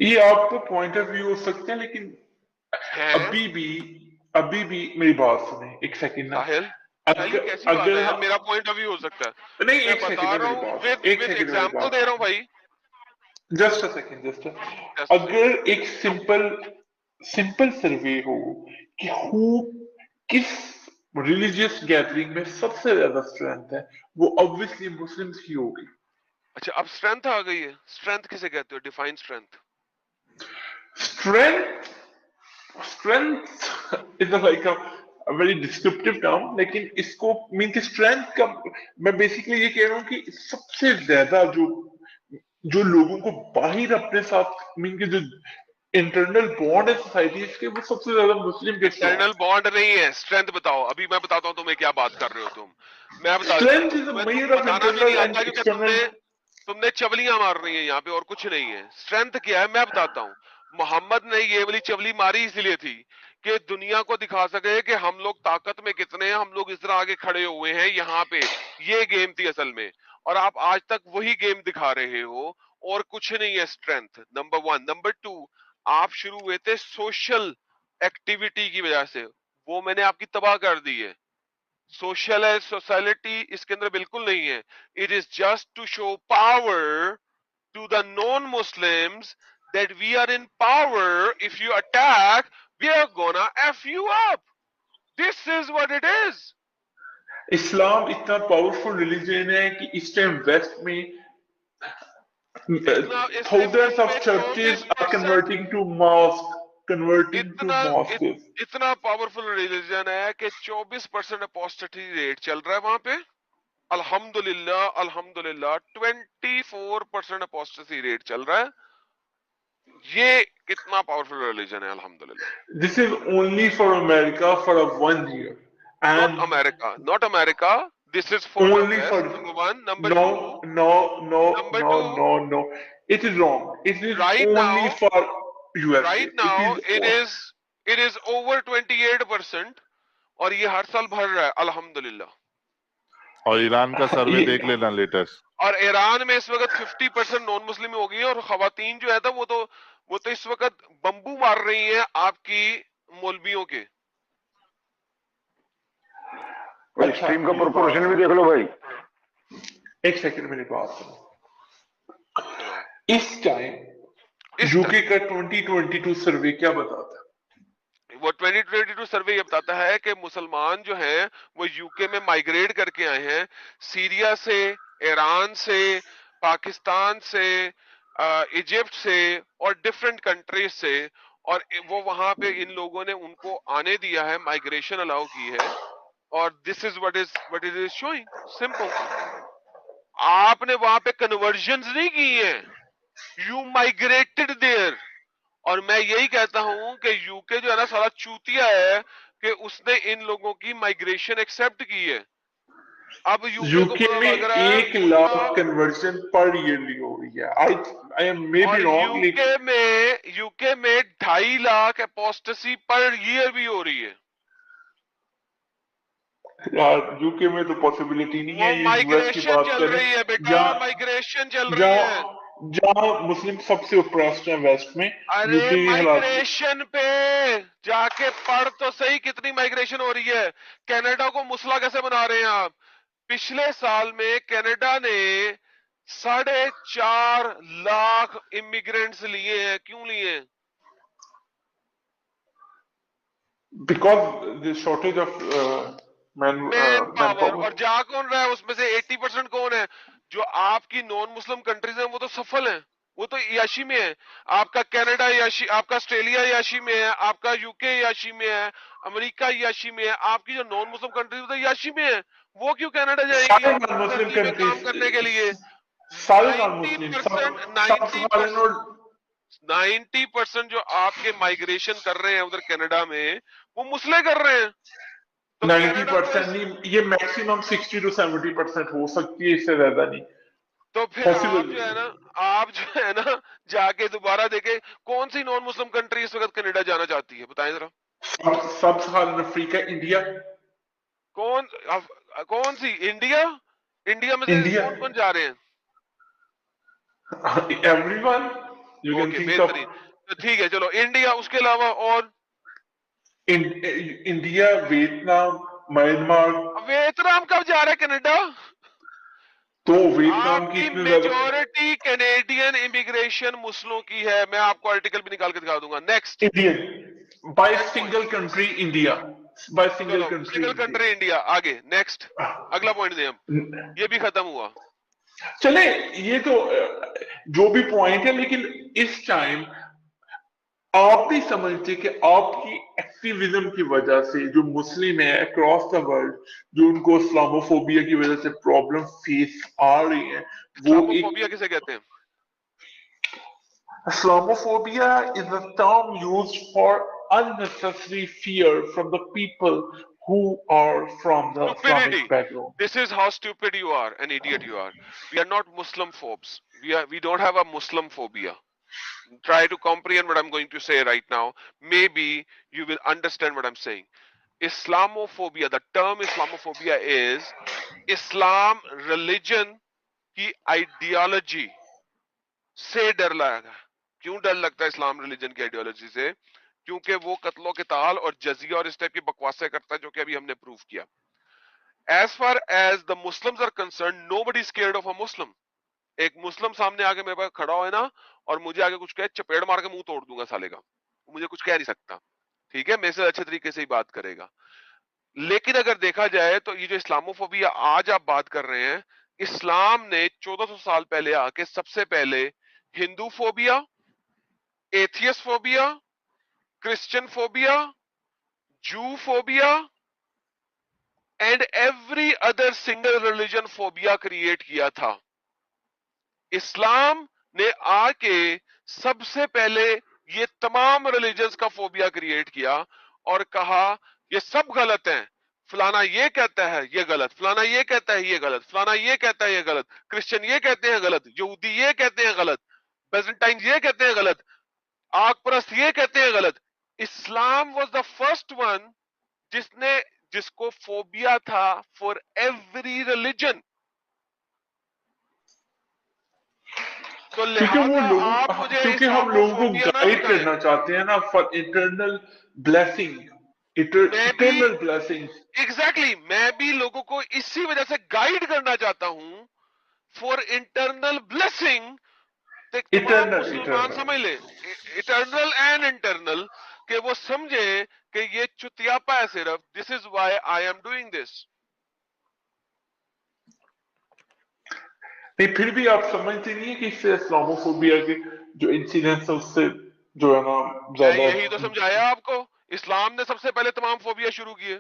ये आपका पॉइंट ऑफ व्यू हो सकते हैं, लेकिन है अभी भी मेरी बात सुने एक सेकंड ना। साहिल, ये कैसी बात है यार? मेरा पॉइंट ऑफ व्यू हो सकता है, नहीं, मैं एक बता सेकंड रहा मेरी हूँ, बात, एक विद सेकंड मेरी एग्जांपल दे बात, रहा हूँ भाई। Just a second. अगर एक सिंपल सर्वे हो कि किस रिलीजियस गैदरिंग में सबसे ज्यादा स्ट्रेंथ है, वो ऑब्वियसली मुस्लिम्स की होगी। अच्छा, अब स्ट्रेंथ आ गई है। स्ट्रेंथ किसे कहते हो? Define strength. Strength strength is like a very descriptive term, लेकिन इसको मीन कि स्ट्रेंथ का मैं बेसिकली ये कह रहा हूँ कि सबसे ज्यादा जो लोगों को बाहर अपने साथ मीन के जो इंटरनल बॉन्ड है सोसाइटीज के, वो सबसे ज्यादा मुस्लिम के इंटरनल बॉन्ड नहीं है, स्ट्रेंथ बताओ। अभी मैं बताता हूँ तुम्हें क्या बात कर रहे हो तुम। मैं बता स्ट्रेंथ इज अ तुम्हें मेजर ऑफ बताना भी नहीं इंटरनल एंड आता क्योंकि एक्सटर्नल। तुमने चवलियां मार रही है यहाँ पे और कुछ नहीं है। स्ट्रेंथ क्या है मैं बताता हूँ। मोहम्मद ने ये वाली चवली मारी इसलिए थी कि दुनिया को दिखा सके कि हम लोग ताकत में कितने हैं, हम लोग इस तरह आगे खड़े हुए हैं यहाँ पे। ये गेम थी असल में, और आप आज तक वही गेम दिखा रहे हो और कुछ नहीं है। Strength number 1। नंबर 2, आप शुरू हुए थे सोशल एक्टिविटी की वजह से, वो मैंने आपकी तबाह कर दी है। सोशल है, सोशलिटी इसके अंदर बिल्कुल नहीं है। It is just to show power to the non-Muslims that we are in power. If you attack, we are gonna F you up. This is what it is. इस्लाम इतना पावरफुल रिलीजन है कि इस time waste में thousands of churches are converting to mosque, converting to mosques. इतना powerful religion है कि 24% apostasy rate चल रहा है वहां पे। अल्हम्दुलिल्लाह, अल्हम्दुलिल्लाह 24% अपोस्टेसी रेट चल रहा है। ये कितना पावरफुल रिलीजन है, अल्हम्दुलिल्लाह। This is only for America for a 1 year. And Not America, not America. This is for only the for West, number 1. Number no, 2, no, no, Number no, 2, no, no. It is wrong. It is Right only now- for USA. right now it is over 28%, और ये हर साल बढ़ रहा है, अल्हम्दुलिल्लाह। और Iran का सर्वे ये- देख लेना लेटेस्ट। और ईरान में इस वक्त 50% नॉन मुस्लिम हो गई है, और खवातीन जो है वो तो इस वक्त बम्बू मार रही हैं आपकी मौलवियों के। अच्छा, स्ट्रीम का प्रोपोर्शन भी देख लो भाई। एक सेकंड मेरी बात सुनो। इस टाइम यूके का 2022 सर्वे क्या बताता है? वो 2022 सर्वे ये बताता है कि मुसलमान जो हैं वो यूके में माइग्रेट करके आए हैं, सीरिया से, ईरान से, पाकिस्तान से, इजिप्ट से और डिफरेंट कंट्रीज से, और वो वहां पे इन लोगों ने उनको आने दिया है, माइग्रेशन अलाउ की है। और this is what it is showing, simple. आपने वहां पे कन्वर्जन्स नहीं की हैं, यू माइग्रेटेड देयर। और मैं यही कहता हूं कि यूके जो है ना सारा चूतिया है कि उसने इन लोगों की माइग्रेशन एक्सेप्ट की है। अब यूके में 1 लाख कन्वर्जन पर ईयरली हो रही है। I am may be wrong, UK में 2.5 लाख अपोस्टेसी पर ईयर भी हो रही है। यार यूके में तो पॉसिबिलिटी नहीं है। माइग्रेशन चल रही है बेटा, माइग्रेशन चल रही है जहाँ मुस्लिम सबसे ऑप्रेस्ड है वेस्ट में। अरे माइग्रेशन पे जाके पढ़ तो सही, कितनी माइग्रेशन हो रही है। कनाडा को मुसला कैसे बना रहे हैं आप? पिछले साल में कनाडा ने 4.5 लाख इमिग्रेंट्स लिए हैं। क्यों लिए? Because the shortage of man power. और जा कौन रहा है उसमें से? 80% कौन है? जो आपकी नॉन मुस्लिम कंट्रीज हैं वो तो सफल हैं, वो तो याशी में है। आपका कनाडा याशी, आपका ऑस्ट्रेलिया याशी में है, आपका यूके याशी में है, अमेरिका याशी में है। आपकी जो नॉन मुस्लिम कंट्रीज तो याशी में है, वो क्यों कनाडा जाएगी मुस्लिम कंट्रीज काम करने के लिए? सारे नॉन मुस्लिम 90% जो आपके माइग्रेशन कर रहे हैं उधर कनाडा में, वो मुस्लिम कर रहे हैं। तो 90% नहीं, ये मैक्सिमम 60 to 70% हो सकती है, इससे ज्यादा नहीं। तो फिर आप जो है ना जाके दोबारा देखे कौन सी नॉन मुस्लिम कंट्री इस वक्त कनाडा जाना चाहती है, बताएं जरा। सब सहारन अफ्रीका, इंडिया। कौन सी? इंडिया में से कौन जा रहे हैं? Everyone you can think of. तो ठीक है, चलो इंडिया, उसके अलावा और इंडिया, वियतनाम, म्यांमार। वियतनाम कब जा रहा है कनाडा? तो वियतनाम की मेजॉरिटी कैनेडियन इमिग्रेशन मुस्लिमों की है। मैं आपको आर्टिकल भी निकाल के दिखा दूंगा। Next, Indian by single country India, by single country India. आगे नेक्स्ट, अगला पॉइंट दे हम, ये भी खत्म हुआ। चले, ये तो जो भी पॉइंट है, लेकिन इस टाइम आप भी समझते कि आपकी एक्टिविज्म की वजह से जो मुस्लिम है अक्रॉस द वर्ल्ड, जो उनको इस्लामोफोबिया की वजह से प्रॉब्लम फेस आ रही है, वो इस्लामोफोबिया किसे कहते हैं? Islamophobia is a term used for unnecessary fear from the people who are from the Islamic Stupidity. background. This is how stupid you are, an idiot you are. We are not Muslim phobes. We don't have a Muslim phobia. Try to comprehend what I'm going to say right now. Maybe you will understand what I'm saying. Islamophobia, the term Islamophobia is Islam religion की ideology से डर लगा. क्यों डर लगता है इस्लाम religion की ideology से? क्योंकि वो कत्लो क़िताल और जजिया और इस टाइप की बकवासें करता है, जो कि अभी हमने प्रूव किया. As far as the Muslims are concerned, nobody is scared of a Muslim. एक मुस्लिम सामने आके मेरे पास खड़ा हो ना और मुझे आगे कुछ कहे, चपेड़ मार के मुंह तोड़ दूंगा साले का. मुझे कुछ कह नहीं सकता, ठीक है, मेरे से अच्छे तरीके से ही बात करेगा. लेकिन अगर देखा जाए तो ये जो इस्लामोफोबिया आज आप बात कर रहे हैं, इस्लाम ने 1400 साल पहले आके सबसे पहले Hinduphobia, atheist phobia, Christian phobia, Jew phobia and every other single religion phobia create किया था. इस्लाम ने आके सबसे पहले ये तमाम रिलीजन्स का फोबिया क्रिएट किया और कहा ये सब गलत हैं. फलाना ये कहता है ये गलत, फलाना ये कहता है ये गलत, फलाना ये कहता है ये गलत, क्रिश्चियन ये कहते हैं गलत, यहूदी ये कहते हैं गलत, बेजेंटाइन ये कहते हैं गलत, आग परस्त ये कहते हैं गलत. इस्लाम वाज द फर्स्ट वन जिसको फोबिया था फॉर एवरी रिलीजन. तो क्योंकि वो लिहाजा लोग आप मुझे क्योंकि हम लोगों को इस्लामोफोबिया ना गाइड सिखाएं. करना चाहते हैं ना फॉर इटर्नल ब्लेसिंग, मैं भी इटर्नल ब्लेसिंग. एग्जैक्टली मैं भी लोगों को इसी वजह से गाइड करना चाहता हूं फॉर इंटरनल ब्लेसिंग. तमाम इटर्नल मुसलमान समझ ले, इटर्नल एंड इंटरनल, कि वो समझे कि ये चुतियापा है सिर्फ. This is why I am doing this. नहीं, फिर भी आप समझते नहीं है कि इससे इस्लामोफोबिया के जो इंसिडेंट्स है उससे जो है ना ज्यादा. यही तो समझाया आपको. इस्लाम ने सबसे पहले तमाम फोबिया शुरू किए.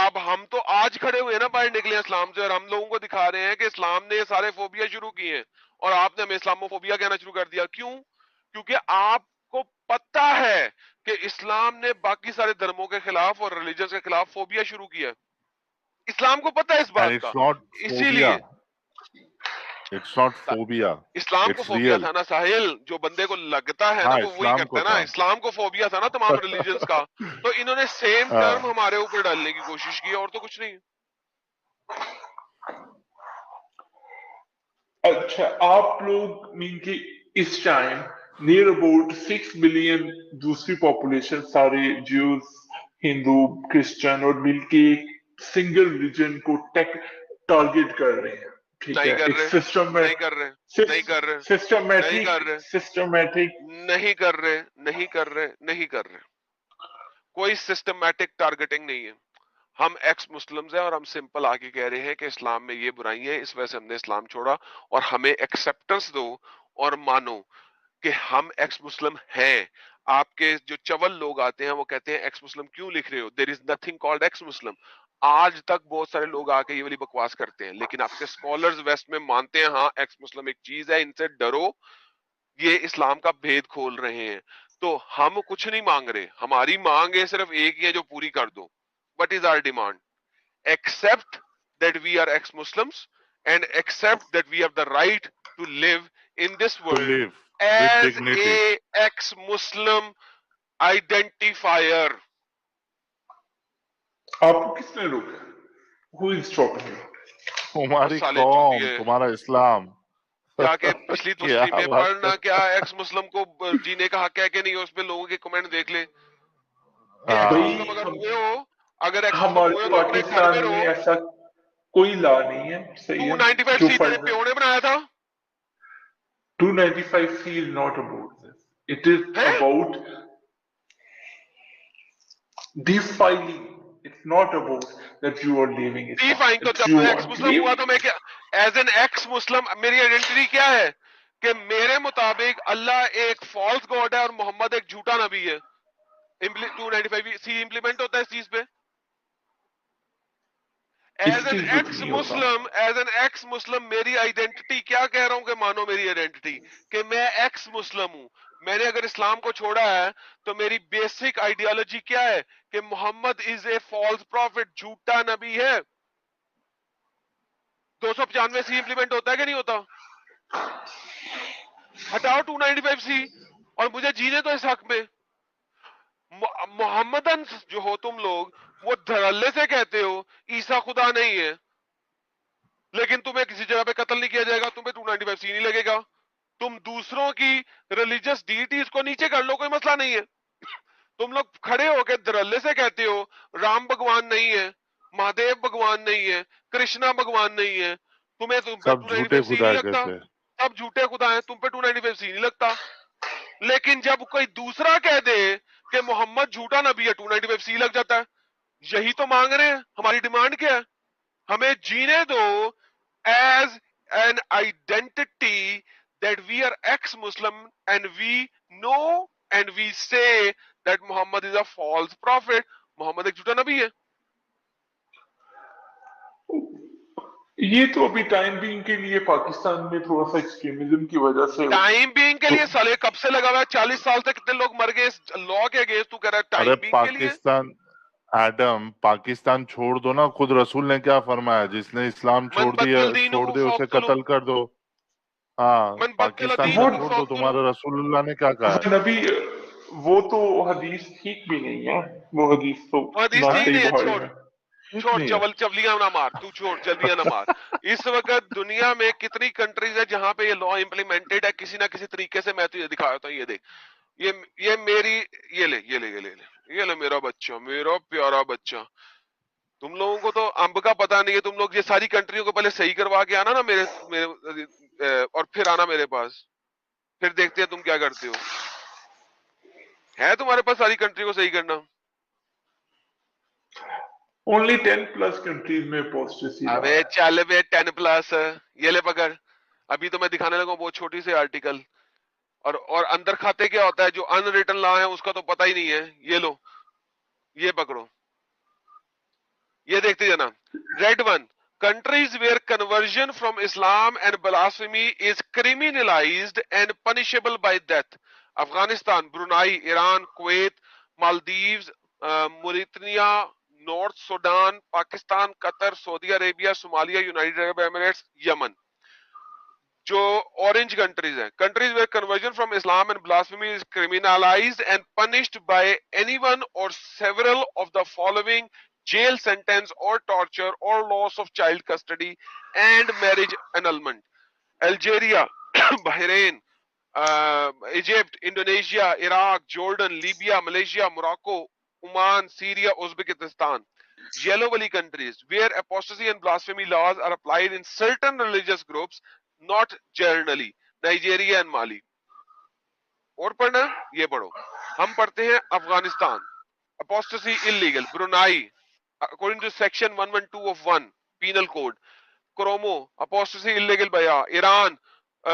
अब हम तो आज खड़े हुए ना बाहर निकले इस्लाम से और हम लोगों को दिखा रहे हैं कि इस्लाम ने ये सारे फोबिया शुरू किए हैं और आपने हमें इस्लामोफोबिया कहना शुरू कर दिया. क्यों? क्योंकि आपको पता है कि इस्लाम ने बाकी सारे धर्मों के खिलाफ और रिलीजन के खिलाफ फोबिया शुरू किया. इस्लाम को पता है इस And बात it's का, not इसीलिए phobia. It's not phobia. इस्लाम को It's फोबिया real. था ना साहिल. जो बंदे को लगता है ना हाँ, वो वही इस्लाम करता को है ना. था. इस्लाम को फोबिया था ना तमाम रिलीजन्स का. तो इन्होंने सेम हाँ. टर्म हमारे ऊपर डालने की कोशिश की और तो कुछ नहीं. अच्छा, आप लोग मीन कि इस टाइम नियर अबाउट 6 बिलियन दूसरी पॉपुलेशन, सारे ज्यूज, हिंदू, क्रिश्चियन और मिलके सिंगल रिलीजन को टारगेट कर रहे हैं. ठीक नहीं है, कर एक रहे, सिस्टम में नहीं कर रहे, नहीं कर रहे, नहीं सिस्टमैटिक कर रहे, सिस्टमैटिक नहीं कर रहे, नहीं कर रहे, नहीं कर रहे. कोई सिस्टमैटिक टारगेटिंग नहीं है. हम एक्स मुस्लिम्स हैं और हम सिंपल आके कह रहे हैं कि इस्लाम में ये बुराई है, इस वजह से हमने इस्लाम छोड़ा और हमें एक्सेप्टेंस दो और मानो कि हम एक्स मुस्लिम हैं. आपके जो चवल लोग आते हैं वो कहते हैं एक्स मुस्लिम क्यों लिख रहे हो? There is nothing called ex Muslim. आज तक बहुत सारे लोग आके ये वाली बकवास करते हैं, लेकिन आपके स्कॉलर्स वेस्ट में मानते हैं हाँ एक्स मुस्लिम एक चीज है, इनसे डरो, ये इस्लाम का भेद खोल रहे हैं. तो हम कुछ नहीं मांग रहे, हमारी मांग है सिर्फ एक ही है जो पूरी कर दो. What is our demand? Accept that we are ex-Muslims and accept that we have the right to live in this To world live with as dignity. a ex-Muslim identifier. आपको किसने रोका? Who is stopping you? तुम्हारी साले कौम, चूतिए. तुम्हारा इस्लाम. क्या के पिछली क्या दूसरी में बात पढ़ना, कर- क्या एक्स मुस्लिम को जीने का हक है कि नहीं, उस पे लोगों के कमेंट देख ले. एक्स हाँ. मुस्लिम अगर हुए हो, अगर एक्स मुस्लिम हमारे हुए हो तो अपने घर पाकिस्तान में में रहो. ऐसा कोई लॉ नहीं है. सही है 295 जो सी तेरे प्यो ने बनाया था 295C is not about this. It is है. about defiling. It's not about that you are leaving Islam. Define. तो If जब you मैं x want to Muslim leave, हुआ तो मैं क्या, एज एन एक्स मुस्लिम मेरी आइडेंटिटी क्या है कि मेरे मुताबिक अल्लाह एक फॉल्स गॉड है और मोहम्मद एक झूठा नबी है. 295 सी इंप्लीमेंट होता है इस चीज पे. ایز این इससे कुछ ایکس नहीं होता. مسلم میری آئیڈینٹی کیا کہہ رہا ہوں کہ مانو میری آئیڈینٹی کہ میں ایکس مسلم ہوں. میں نے اگر اسلام کو چھوڑا ہے تو میری بیسک آئیڈیالوجی کیا ہے کہ محمد از اے فالس پروفٹ, جھوٹا نبی ہے. 295 سی امپلیمنٹ ہوتا ہے کہ نہیں ہوتا؟ ہٹاؤ 295 سی اور مجھے جینے تو اس حق میں. محمدن جو ہو تم لوگ وہ دھڑلے سے کہتے ہو عیسیٰ خدا نہیں ہے, لیکن تمہیں کسی جگہ پہ قتل نہیں کیا جائے گا, تمہیں 295 سی نہیں لگے گا. تم دوسروں کی ریلیجس ڈیٹیز کو نیچے کر لو, کوئی مسئلہ نہیں ہے. تم لوگ کھڑے ہو کے دھڑلے سے کہتے ہو رام بھگوان نہیں ہے, مہادیو بھگوان نہیں ہے, کرشنا بھگوان نہیں ہے, تمہیں تم پہ سب جھوٹے 295 سی خدا نہیں ہے لگتا. کہتے ہیں. سب جھوٹے خدا ہیں, تم پہ 295 سی نہیں لگتا. لیکن جب کوئی دوسرا کہہ دے کہ محمد جھوٹا نبی ہے, 295 سی لگ جاتا ہے. یہی تو مانگ رہے ہیں. ہماری ڈیمانڈ کیا ہے؟ ہمیں جینے دو as an identity that we are ex-Muslim and we know and we say that Muhammad is a false prophet. محمد ایک جھوٹا نبی ہے. یہ تو ابھی ٹائم بینگ کے لیے پاکستان میں تھوڑا سا ایکسٹریمزم کی وجہ سے ٹائم بینگ کے لیے سالے کب سے لگا ہوا ہے؟ 40 سال سے کتنے لوگ مر گئے اس لا کے اگینسٹ, تو کہہ رہا ہے ارے ٹائم بینگ کے لیے. پاکستان ایڈم پاکستان چھوڑ دو نا, خود رسول نے کیا فرمایا, جس نے اسلام من چھوڑ بدل دینہ دے اسے فاقتلوہ, قتل کر دو. ہاں من بدل پاکستان کو دینہ چھوڑ دو, فاقتلوہ. تمہارے رسول اللہ نے کیا کہا ہے. نبی وہ تو حدیث ٹھیک بھی نہیں ہے, وہ حدیث تو حدیث نہ ٹھیک صحیح نہیں ہے, بخاری چھوڑ میں. چھوڑ نہیں ہے. چولیاں نہ مار, تو چھوڑ چلبیاں نہ مار. اس وقت دنیا میں کتنی کنٹریز ہے جہاں پہ یہ لا امپلیمنٹڈ ہے کسی نہ کسی طریقے سے. میں تجھے دکھایا ہوتا ہوں, یہ دیکھ, یہ میری, یہ لے میرا بچہ, میرا پیارا بچہ. تم لوگوں کو تو امب کا پتہ نہیں ہے. تم لوگ یہ ساری کنٹریوں کو پہلے صحیح کروا کے آنا نا میرے اور پھر آنا میرے پاس, پھر دیکھتے ہیں تم کیا کرتے ہو. ہے تمہارے پاس ساری کنٹری کو صحیح کرنا؟ اونلی 10 پلس کنٹریز میں اپوسٹیسی رہا ابے ہے. چل بے 10 پلس, یہ لے پکڑ. ابھی تو میں دکھانے لگا بہت چھوٹی سی آرٹیکل, اور اندر کھاتے کیا ہوتا ہے جو ان ریٹن لا ہے اس کا تو پتہ ہی نہیں ہے. یہ لو, یہ پکڑو, یہ دیکھتے جانا. Read one, countries where conversion from Islam and blasphemy is criminalized and punishable by death: Afghanistan, Brunei, Iran, Kuwait, Maldives, Mauritania, North Sudan, Pakistan, Qatar, Saudi Arabia, Somalia, United Arab Emirates, Yemen. جو اورنج کنٹریز ہیں, countries where conversion from Islam and blasphemy is criminalized and punished by anyone or several of the following: jail sentence or torture or loss of child custody and marriage annulment. Algeria, Bahrain, Egypt, Indonesia, Iraq, Jordan, Libya, Malaysia, Morocco, Oman, Syria, Uzbekistan. Yellow wali countries where apostasy and blasphemy laws are applied in certain religious groups, not generally: Nigeria and Mali. اور پڑھنا, یہ پڑھو. ہم پڑھتے ہیں Afghanistan, apostasy illegal. Brunei, according to section 112 of 1 penal code. Coromo, apostasy illegal baya. Iran,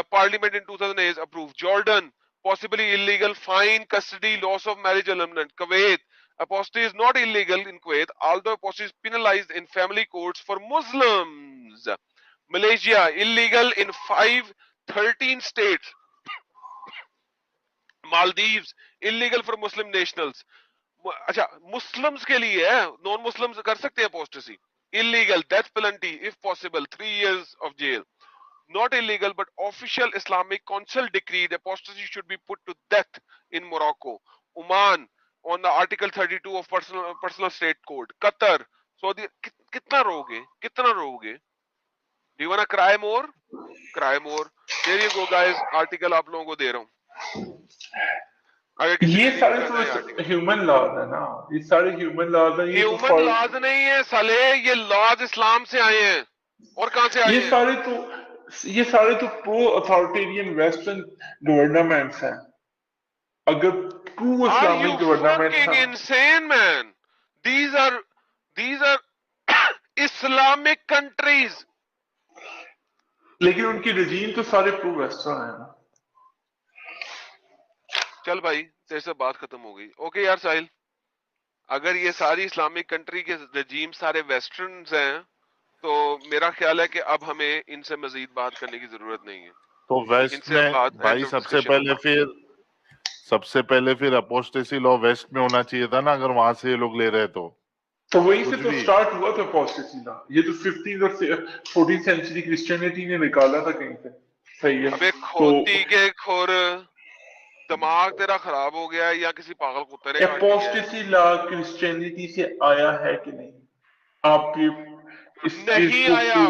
parliament in 2008 approved. Jordan, possibly illegal, fine, custody, loss of marriage annulment. Kuwait, apostasy is not illegal in Kuwait, although apostasy is penalized in family courts for Muslims. Malaysia, illegal in 13 states. Maldives, illegal for Muslim nationals. اچھا Muslims کے لیے ہے, non Muslims کر سکتے ہیں apostasy. Illegal, death penalty if possible, 3 years of jail. Not illegal but official Islamic council decreed apostasy should be put to death in Morocco. Oman, on the article 32 of personal state code. Qatar, Saudi. کتنا رو گے? Do you wanna cry more? Cry more. There you go guys, article آپ لوگوں کو دے رہا ہوں. یہ سارے تو ہیومن لاز ہے نا, یہ سارے ہیومن لاز ہیں. ہیومن لاز نہیں ہے سالے, یہ لاز اسلام سے آئے ہیں. اور کہاں سے آئے ہیں؟ یہ سارے تو پرو اتھارٹیرین ویسٹرن گورنمنٹس ہیں. اگر پرو Are you Islamic governments fucking ہیں, insane, man? These are Islamic countries. لیکن ان کی رجیم تو سارے پرو ویسٹرن ہیں نا. چل بھائی, تیرے سے بات ختم ہو گئی. اوکے یار ساحل, اگر یہ ساری اسلامک کنٹری کے رجیم سارے ویسٹرنز ہیں تو میرا خیال ہے کہ اب ہمیں ان سے مزید بات کرنے کی ضرورت نہیں ہے. تو ان ویسٹ سے میں اب بات بھائی end of discussion ہوگا. سب سے پہلے پھر اپوسٹیسی لا ویسٹ میں ہونا چاہیے تھا نا، اگر وہاں سے یہ لوگ لے رہے تو وہی سے کچھ تو بھی. سٹارٹ ہوا تھا apostasy نا. یہ تو 15 اور 14 سینچری کرسچینٹی نے نکالا تھا کہیں سے. صحیح ہے. ابے تو کھوتی کے کھور، دماغ تیرا خراب ہو گیا ہے یا کسی پاگل کتے نے کاٹ دیا ہے؟ اپوسٹیسی لا کرسچینٹی سے آیا ہے کہ نہیں؟ آپ اس چیز نہیں کو آیا.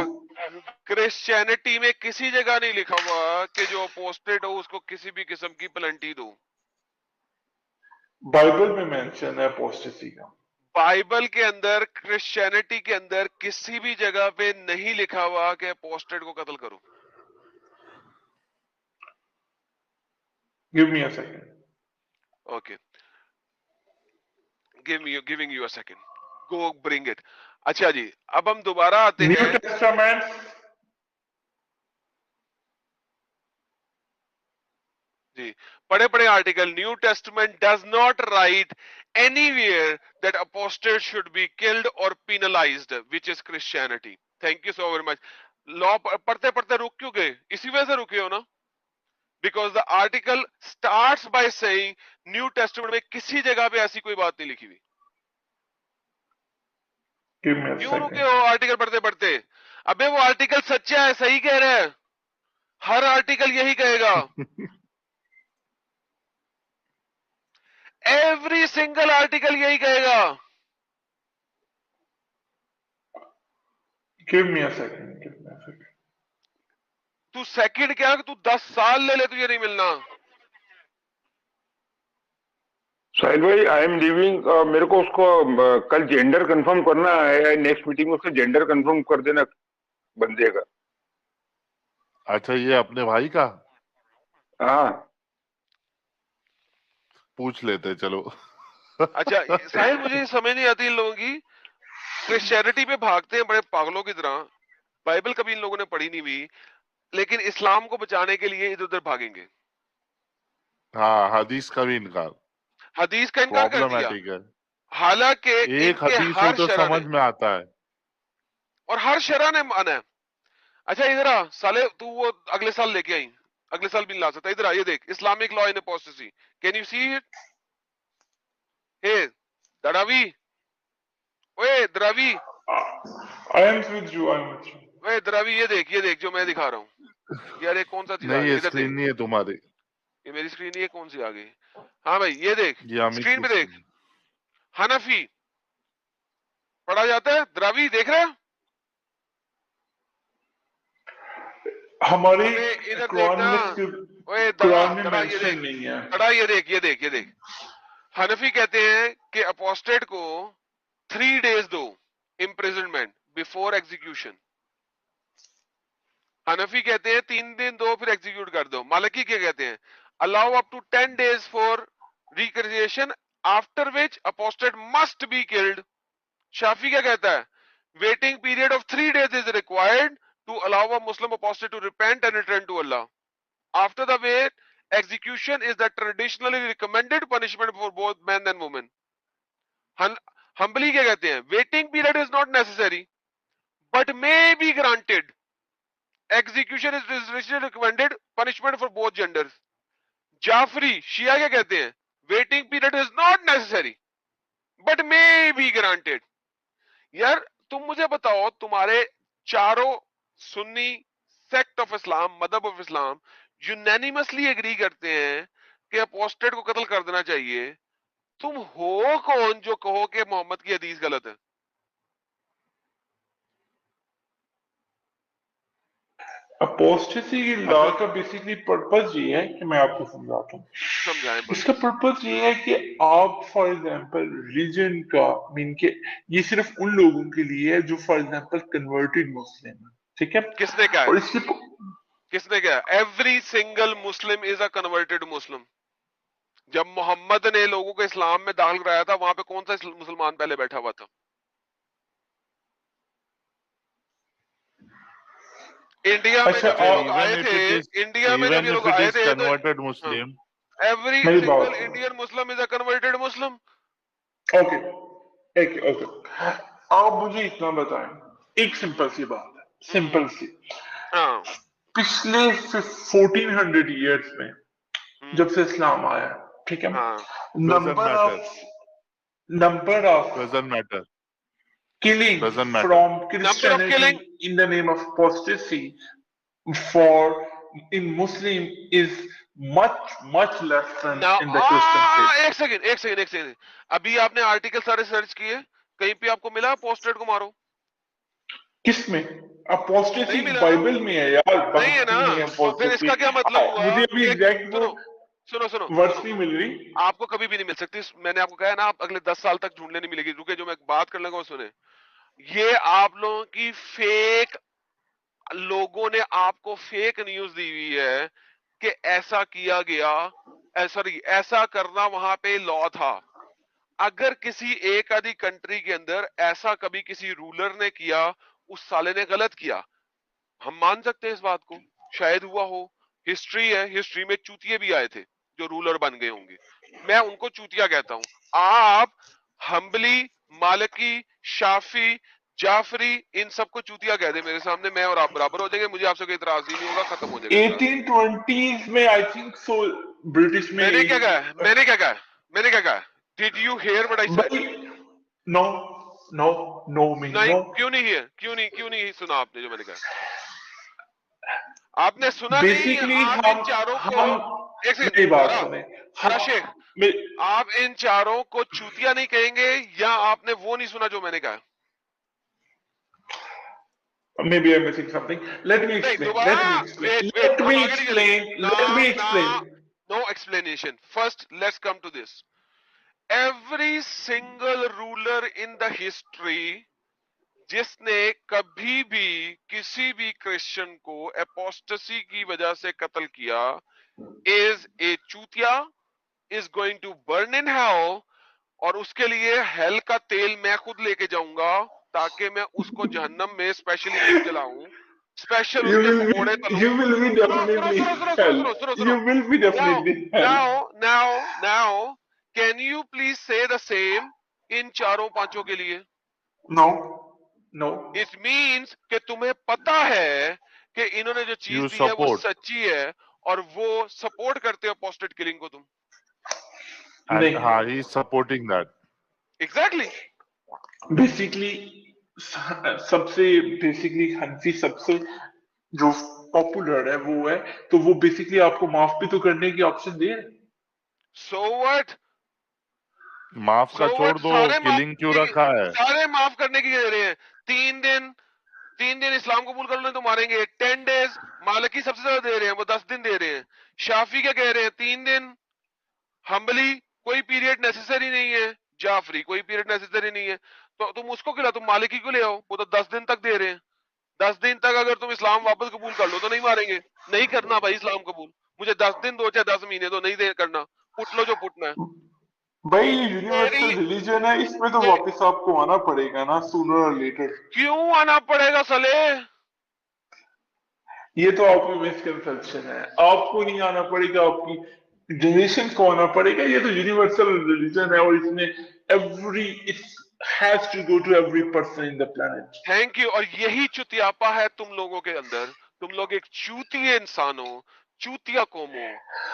کرسچینٹی میں کسی جگہ نہیں لکھا ہوا کہ جو اپوسٹیڈ ہو اس کو کسی بھی قسم کی پلنٹی دو. بائبل میں مینشن ہے اپوسٹیسی کا. بائبل کے اندر، کرسچینٹی کے اندر کسی بھی جگہ پہ نہیں لکھا ہوا کہ اپوسٹیڈ کو قتل کرو. Give me a second. Okay, giving you a second. Go bring it. اچھا جی، اب ہم دوبارہ آتے نیو ہیں. ٹیسٹامنٹ جی پڑھے پڑھے article. New testament does not write anywhere that apostate should be killed or penalized which is Christianity. Thank you so very much. لا پڑھتے پڑھتے رک کیوں گئے؟ اسی وجہ سے رکے ہو نا، because the article starts by saying New Testament میں کسی جگہ پہ ایسی کوئی بات نہیں لکھی ہوئی. give me a کیوں رکے second. ہو آرٹیکل پڑھتے پڑھتے؟ ابے وہ آرٹیکل سچا ہے، صحیح کہہ رہے ہیں. ہر آرٹیکل یہی کہے گا. ایوری سنگل آرٹیکل یہی کہے گا. Give me a second. Give me a second. تو سیکنڈ کیا کہ تو 10 سال لے لے تجھے نہیں ملنا. ساحل بھائی آئی ایم لیونگ، میرے کو اس کو کل جینڈر کنفرم کرنا ہے. نیکسٹ میٹنگ میں اس کا جینڈر کنفرم کر دینا بندے کا. اچھا یہ اپنے بھائی کا ہاں پوچھ لیتے چلو. اچھا ساحل، مجھے یہ سمجھ نہیں آتی ان لوگوں کی، کرسچینٹی پہ بھاگتے ہیں بڑے پاگلوں کی طرح. بائبل کبھی ان لوگوں نے پڑھی نہیں ہوئی، لیکن اسلام کو بچانے کے لیے ادھر ادھر بھاگیں گے. ہاں حدیث کا بھی انکار حدیث کا انکار کر دیا، پرابلمٹک ہے. حالانکہ ان ایک کے حدیث ہو ہر تو شرع نے، سمجھ میں آتا ہے. اور ہر شرع نے مانا ہے. اچھا ادھر آ سالے، تو وہ اگلے سال لے کے آئی، اگلے سال بھی نہیں لا سکتا. ادھر آ، یہ دیکھ Islamic law in apostasy. Can you see it? ہے دراوی، اوے دراوی، I am with you. I am with you. اوے دراوی، یہ دیکھ یہ دیکھ جو میں دکھا رہا ہوں. یار یہ کون سا چیز آ نہیں گئی؟ یہ ادھر دیکھ، اسکرین نہیں ہے تمہاری، یہ میری اسکرین یہ کون سی آ گئی؟ ہاں بھائی یہ دیکھ یہ امت اسکرین کی پہ دیکھ. اسکرین. حنفی پڑھا جاتا ہے، دراوی دیکھ رہے ہیں؟ ہمارے ابے ادھر قرآن دیکھنا. میں اوے دڑا قرآن میں دڑا، یہ مینشن دیکھ نہیں ہے. دڑا، یہ دیکھ یہ دیکھ یہ دیکھ. حنفی کہتے ہیں کہ اپوسٹیٹ کو 3 days دو امپریزنمنٹ بفور ایگزیکیوشن. حنفی کہتے ہیں 3 دن دو پھر ایگزیکیوٹ کر دو. مالکی کیا کہتے ہیں؟ Allow up to 10 days for reconciliation after which apostate must be killed. Shafi'i کیا کہتا ہے؟ Waiting period of 3 days is required to allow a Muslim apostate to repent and return to Allah. After the wait, execution is the traditionally recommended punishment for both men and women. Humbly کیا کہتے ہیں؟ Waiting period is not necessary, but may be granted. Execution is traditionally recommended punishment for both genders. Jafri, Shia کیا کہتے ہیں؟ Waiting period is not necessary, but may be granted. یار تم مجھے بتاؤ، تمہارے چاروں سنی سیکٹ آف اسلام، مذہب آف اسلام یونینیمسلی اگری کرتے ہیں کہ اپوسٹیٹ کو قتل کر دینا چاہیے. تم ہو کون جو کہو کہ محمد کی حدیث غلط ہے؟ اپوسٹیسی کی لا کا بیسیکلی پرپز یہ ہے کہ میں آپ کو سمجھاتا ہوں. سمجھائیں اس کا پرپز یہ ہے کہ آپ فار ایگزامپل ریجن کا مین کہ یہ صرف ان لوگوں کے لیے ہے جو فار ایگزامپل کنورٹڈ مسلم ہیں. ٹھیک ہے؟ کس نے کہا اور ہے؟ اس کی کس نے کہا؟ ایوری سنگل مسلم از اے کنورٹڈ مسلم. جب محمد نے لوگوں کو اسلام میں داخل کرایا تھا، وہاں پہ کون سا مسلمان پہلے بیٹھا ہوا تھا؟ انڈیا میں اچھا جب یہ لوگ آپ آئے even if تھے، it is انڈیا میں جب یہ even لوگ if it آئے is تھے تو converted Muslim, ایوری میری سنگل بات انڈین مسلم از اے کنورٹڈ مسلم. اوکے اوکے آپ مجھے اتنا بتائیں एक सिंपल सी बात है, सिंपल सी। हाँ पिछले 1400 इयर्स में जब से इस्लाम आया, ठीक है, हाँ number of Doesn't matter. killing Doesn't matter. from killing. Christianity in the name of apostasy for in Muslim is much less than Now, in the Christian faith. एक सेकंड अभी आपने आर्टिकल सारे सर्च किए, कहीं पे आपको मिला पोस्टेड को मारो? किसमें? अपोस्टेसी नहीं मिला। बाइबल में है यार, नहीं है ना, तो फिर इसका क्या मतलब हुआ? मुझे अभी एग्जैक्ट सुनो वर्स नहीं मिल रही। आपको कभी भी नहीं मिल सकती, मैंने आपको कहा ना, आप अगले 10 साल तक ढूंढने नहीं मिलेगी। रुके, जो मैं बात कर लगा सुने, ये आप लोगों की फेक, लोगों ने आपको फेक न्यूज दी हुई है कि ऐसा किया गया, ऐसा करना वहां पे लॉ था। अगर किसी एक आधी कंट्री के अंदर ऐसा कभी किसी रूलर ने किया, उस साले ने गलत किया, हम मान सकते हैं इस बात को, शायद हुआ हो, हिस्ट्री है, हिस्ट्री में चूतिए भी आए थे जो रूलर बन गए होंगे, मैं उनको चूतिया कहता हूं। आप हम्बली, मालिकी, शाफी, जाफरी, इन सबको चूतिया कह दे मेरे सामने, मैं और आप बराबर हो जाएंगे, मुझे आपसे कोई इतराज ही नहीं होगा, खत्म हो जाएगा। 1820s में आई थिंक सो ब्रिटिश में। मैंने क्या कहा? Did you hear what I said? No नहीं, क्यों नहीं सुना आपने जो मैंने कहा? आपने सुना बेसिकली नहीं? आप इन चारों को, एक सेकंड बात सुने, आप इन चारों को चूतिया नहीं कहेंगे, या आपने वो नहीं सुना जो मैंने कहा? Maybe I'm missing something. Let me explain. No explanation. First, let's come to this. Every single ruler in the history जिसने कभी भी किसी भी क्रिश्चियन को एपोस्टेसी की वजह से कत्ल किया is a चूतिया, is going to burn in hell, और उसके लिए हेल का तेल मैं खुद लेके जाऊंगा ताकि मैं उसको जहन्नम में स्पेशली नहीं जलाऊं, स्पेशल उसके पकोड़े तलूं। You will be definitely hell. You will be definitely hell. Now, can you please say the same इन चारों पांचों के लिए? No. It means कि तुम्हें पता है कि इन्होंने जो चीज दी है वो सच्ची है, और वो सपोर्ट करते हो अपोस्टेट किलिंग को तुम। हाँ, he is supporting that. Exactly. Basically Hanafi सबसे जो पॉपुलर है वो है, तो वो बेसिकली आपको माफ भी तो करने की ऑप्शन दे रहे। So what? माफ का छोड़ दो, किलिंग क्यों रखा है? सारे माफ करने की दे रहे हैं। 3 दिन इस्लाम कबूल कर लो तो मारेंगे, 10 डेज मालिकी सबसे ज्यादा दे रहे हैं, वो 10 दिन दे रहे हैं। शाफी क्या कह रहे हैं? 3 दिन। हम्बली कोई पीरियड नेसेसरी नहीं है, जाफरी कोई पीरियड नेसेसरी नहीं है, तो तुम उसको खिलाओ, तुम मालिकी को ले आओ, वो तो 10 दिन तक दे रहे हैं। 10 दिन तक अगर तुम इस्लाम वापस कबूल कर लो तो नहीं मारेंगे। नहीं करना भाई इस्लाम कबूल, मुझे 10 दिन दो चाहे 10 महीने दो, नहीं करना, पुट लो जो पुटना है। भाई यूनिवर्सल रिलीजन है, इसमें तो वापस आपको आना पड़ेगा ना, सूनर और लेटर। क्यों आना पड़ेगा साले? ये तो आपकी मिसकंसेप्शन है, आपको नहीं आना पड़ेगा, आपकी जनरेशन को आना पड़ेगा। ये तो यूनिवर्सल रिलीजन है और इसमें it has to go to every person in the planet. Thank you. और यही चुतियापा है तुम लोगों के अंदर, तुम लोग एक चूतिए इंसान हो, चूतिया कौम हो।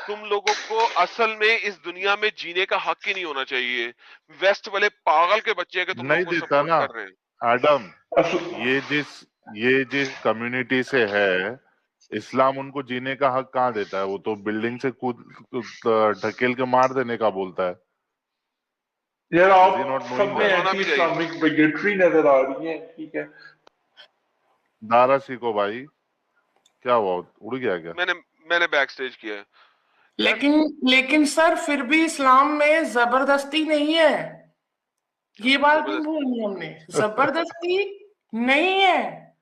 तुम लोगों को असल में इस दुनिया में जीने का हक ही नहीं होना चाहिए। वेस्ट वाले पागल के बच्चे के तुम नहीं लोगों को देता सपोर्ट ना कर रहे हैं। एडम, ये जिस कम्युनिटी से है, इस्लाम उनको जीने का हक कहाँ देता है? वो तो बिल्डिंग से कूद ढकेल के मार देने का बोलता है। यार आप सब में एंटी इस्लामिक बिगेटरी नजर आ रही है, ठीक है। दारा सीखो भाई, क्या हुआ, उड़ गया क्या? मैंने बैक स्टेज किया है। लेकिन सर फिर भी इस्लाम में जबरदस्ती नहीं है, ये बात नहीं बोलनी हमने। जबरदस्ती नहीं है,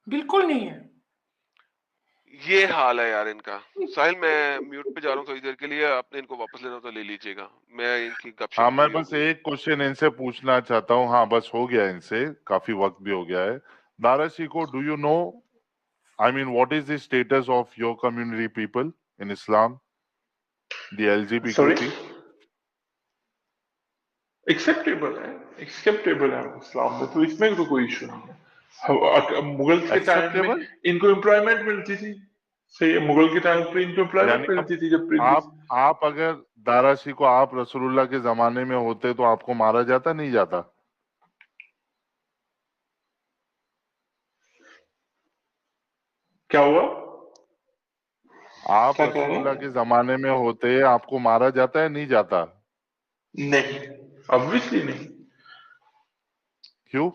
बिल्कुल नहीं है। ये हाल है यार इनका। साहिल मैं म्यूट पे जा रहा हूँ थोड़ी देर के लिए, आपने इनको वापस लेना तो ले लीजिएगा, मैं इनकी गपशप। हाँ, मैं बस एक क्वेश्चन इनसे पूछना चाहता हूँ। हाँ बस हो गया, इनसे काफी वक्त भी हो गया है। दारा सीखो, do you know, I mean, what is the status of your community people in Islam? The LGBT community? Acceptable है इस्लाम में, तो इसमें तो कोई इशू नहीं है। मुगल के टाइम में एक्सेप्टेबल इनको एम्प्लॉयमेंट मिलती थी, सही, मुगल के टाइम पे इनको यानी एम्प्लॉयमेंट अब मिलती थी जब प्रीवियस। आप अगर दाराशी को आप रसूलुल्लाह के जमाने में होते तो आपको मारा जाता नहीं जाता? क्या हुआ, आप क्या कह रहे रसूलुल्लाह हैं? के जमाने में होते आपको मारा जाता है नहीं जाता? नहीं, ऑब्वियसली नहीं। क्यों?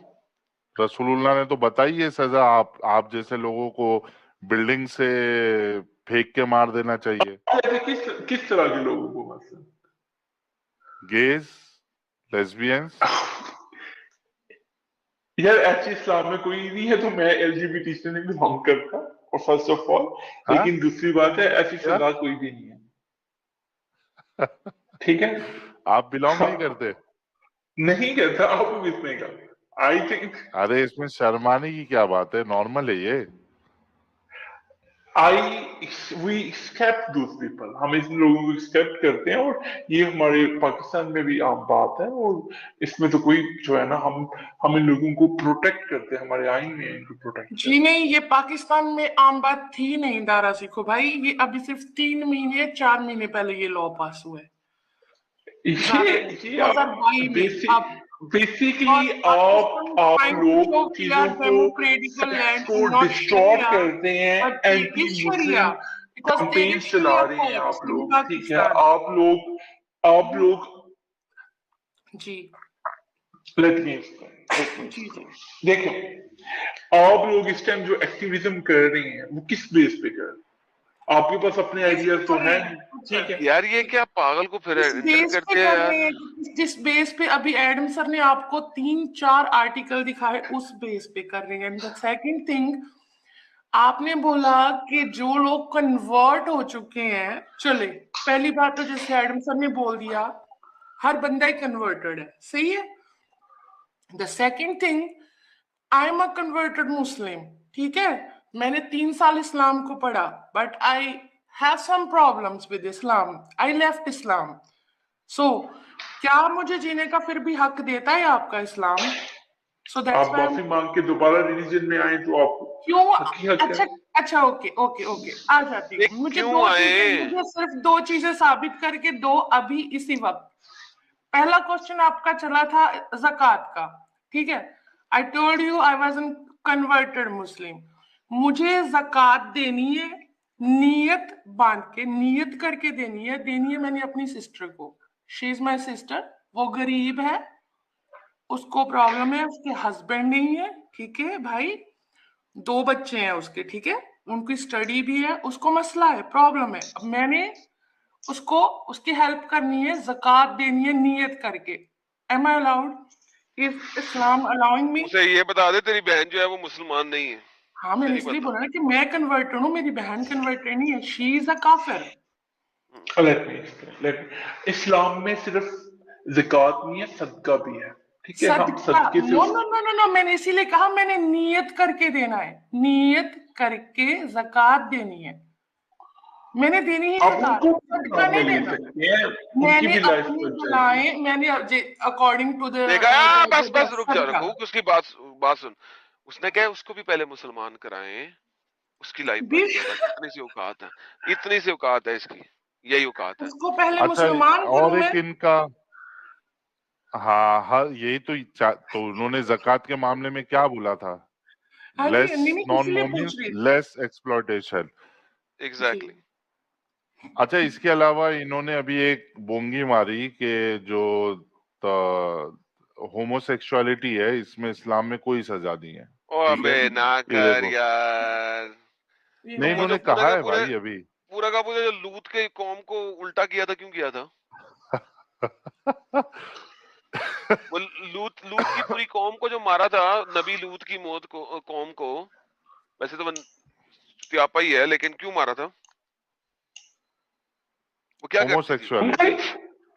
रसूलुल्लाह ने तो बताई है सजा, आप जैसे लोगों को बिल्डिंग से फेंक के मार देना चाहिए। ऐसे किस तरह के लोगों को, मतलब गेज, लेस्बियंस। यार ऐसे इस्लाम में कोई नहीं है, तो मैं एलजीबीटी से नहीं बिलोंग करता, और फर्स्ट ऑफ ऑल, हाँ लेकिन दूसरी बात है ऐसी क्या? सजा कोई भी नहीं है, ठीक है? आप बिलोंग नहीं करते? नहीं करता, आप इसमें का आई थिंक अरे इसमें शर्माने की क्या बात है, नॉर्मल है ये। वी एक्सेप्ट दोज पीपल, हम इन लोगों को एक्सेप्ट करते हैं, और ये हमारे पाकिस्तान में भी आम बात है, और इसमें तो कोई जो है ना, हम इन लोगों को प्रोटेक्ट करते हैं, हमारे आइन में इनको प्रोटेक्ट जी नहीं, ये पाकिस्तान में आम बात थी नहीं दारा सिखो भाई, ये अभी सिर्फ 4 महीने पहले ये लॉ पास हुआ है, ज्यादा नहीं, ये 2022 में। अब बेसिकली पाकिस्तान आप trying to show लोग कि यार चीजों को, democratical फैक्ट्स land को not डिस्टॉर्ट Sharia, करते हैं, but it anti is Muslim Sharia because there campaign is चला Sharia रहे हैं courts आप in लोग, ठीक है? Pakistan. आप लोग जी लेट मी जी जी देखो, आप लोग इस टाइम जो एक्टिविज्म कर रहे हैं वो किस बेस पे कर रहे हैं? आपके पास अपने आइडियाज तो है, ठीक है? यार ये क्या पागल को फिर जिस एंटर बेस पे करते हैं कर यार। रहे हैं, जिस बेस पे अभी एडम सर ने आपको 3-4 आर्टिकल दिखाए, उस बेस पे कर रहे हैं। द सेकंड थिंग, आपने बोला कि जो लोग कन्वर्ट हो चुके हैं, चले, पहली बात तो जैसे एडम सर ने बोल दिया, हर बंदा ही कन्वर्टेड है, सही है। The second thing, I am a converted Muslim, ठीक है, मैंने 3 साल इस्लाम को पढ़ा, but I have some problems with Islam, I left Islam. So क्या मुझे जीने का फिर भी हक देता है आपका इस्लाम? सो दैट्स आप व्हाई माफी मांग के दोबारा रिलीजन में आए तो आप क्यों? हकीकत अच्छा है। अच्छा, ओके ओके ओके, आ जाती ये हूँ। मुझे क्यों आए? मुझे सिर्फ 2 चीजें साबित करके दो अभी इसी वक्त। पहला क्वेश्चन आपका चला था ज़कात का, ठीक है। I told you I was an converted Muslim, मुझे ज़कात देनी है, नियत बांध के, नियत करके देनी है मैंने अपनी सिस्टर को, शी इज माई सिस्टर, वो गरीब है, उसको प्रॉब्लम है, उसके हस्बैंड नहीं है, ठीक है भाई, 2 बच्चे हैं उसके, ठीक है, उनकी स्टडी भी है, उसको मसला है, प्रॉब्लम है, अब मैंने उसको उसकी हेल्प करनी है, ज़कात देनी है नियत करके। Am I allowed? Is Islam allowing me? उसे ये बता दे तेरी बहन जो है वो मुसलमान नहीं है। हाँ, मैंने नहीं इसलिए पता। बोला ना कि मैं कन्वर्टेड हूँ, मेरी बहन कन्वर्टेड नहीं है, शी इज अ काफिर। इस्लाम में सिर्फ ज़कात नहीं है, सदका भी है, ठीक है? हम सदका, सदके से no no no no no, मैंने इसीलिए कहा मैंने नियत करके देना है, नियत करके ज़कात देनी है, मैंने देनी ही आप ज़कात, उनको सदका काम में नहीं ले देना। सकते हैं, उनकी मैंने भी लाइफ अपनी बन जाएगी। बुलाए, मैंने अकॉर्डिंग टू देखा? बस रुक जा, सदका, रुक, उसकी बात सुन। उसने क्या है, उसको भी पहले मुसलमान कराए, उसकी लाइफ बन जाएगा। कितनी सी औकात है, इतनी सी औकात है इसकी, यही औकात है। उसको पहले अच्छा, मुसलमान करूं और मैं। एक इनका, हाँ हाँ, यही तो उन्होंने ज़कात के मामले में क्या बोला था? हाँ जी, लेस नहीं नॉन इसलिए मोमिन्स, पूछ रही थी लेस एक्सप्लॉयटेशन। जी। एग्जैक्टली। अच्छा, इसके अलावा इन्होंने अभी एक बोंगी मारी कि जो होमोसेक्सुअलिटी है इसमें इस्लाम में कोई सजा नहीं है, ओ ठीक है? अबे ना ये कर देखो, यार। नहीं वो जो इन्होंने पूरे कहा का है पूरे भाई अभी। पूरा का पूरा जो लूत के कौम को उल्टा किया था, क्यों किया था? वो लूत की पूरी कौम को जो मारा था, नबी लूत की मौत को, कौम को, वैसे तो त्यापा ही है, लेकिन क्यों मारा था? वो क्या करती थी? होमोसेक्सुअलिटी।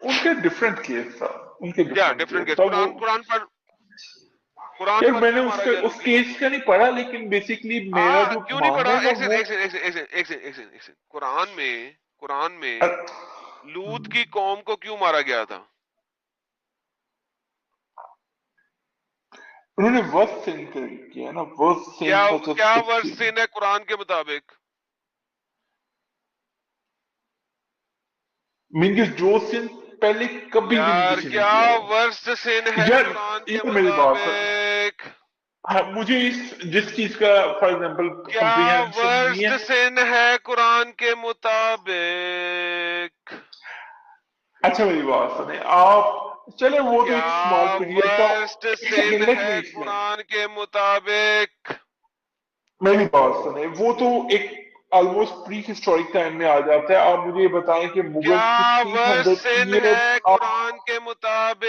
उनके डिफरेंट केस था, उनके क्या डिफरेंट डिफरेंट केस केस? था वो। कुरान यार पर मैंने क्यों मारा गया उस लूत की कौम केस को? का नहीं पढ़ा, लेकिन बेसिकली मेरा हाँ, जो क्यों नहीं मानना पढ़ा? है ना एक सेकंड वो, एक सेकंड एक सेकंड एक सेकंड एक सेकंड एक सेकंड। कुरान में लूत की कौम को क्यों मारा गया था? उन्होंने वर्स सिन किया ना, वर्स सिन क्या सच क्या ऑफ वर्स सिन है कुरान के मुताबिक? मीन जो सिन पहले कभी भी नहीं यार किसी ने क्या किया हो। वर्स्ट सिन है यार कुरान के ये मेरी बात है। मुताबिक? हाँ, मुझे जिस चीज का फॉर एग्जांपल क्या कम्प्रीहेंशन नहीं वर्स्ट है। सिन है कुरान के मुताबिक? अच्छा मेरी बात सुने आप, चले वो तो एक स्मॉल क्या पीरियड का, वर्स्ट एक सिन सेकंड लेट मी है एक्सप्लेन। कुरान के मुताबिक? मेरी बात सुने, वो तो एक ऑलमोस्ट प्री हिस्टोरिक टाइम में आ जाता है। आप मुझे ये बताएं कि मुगल्स की क्या वर्स्ट 300 सिन है ईयर्स, कुरान के मुगल्स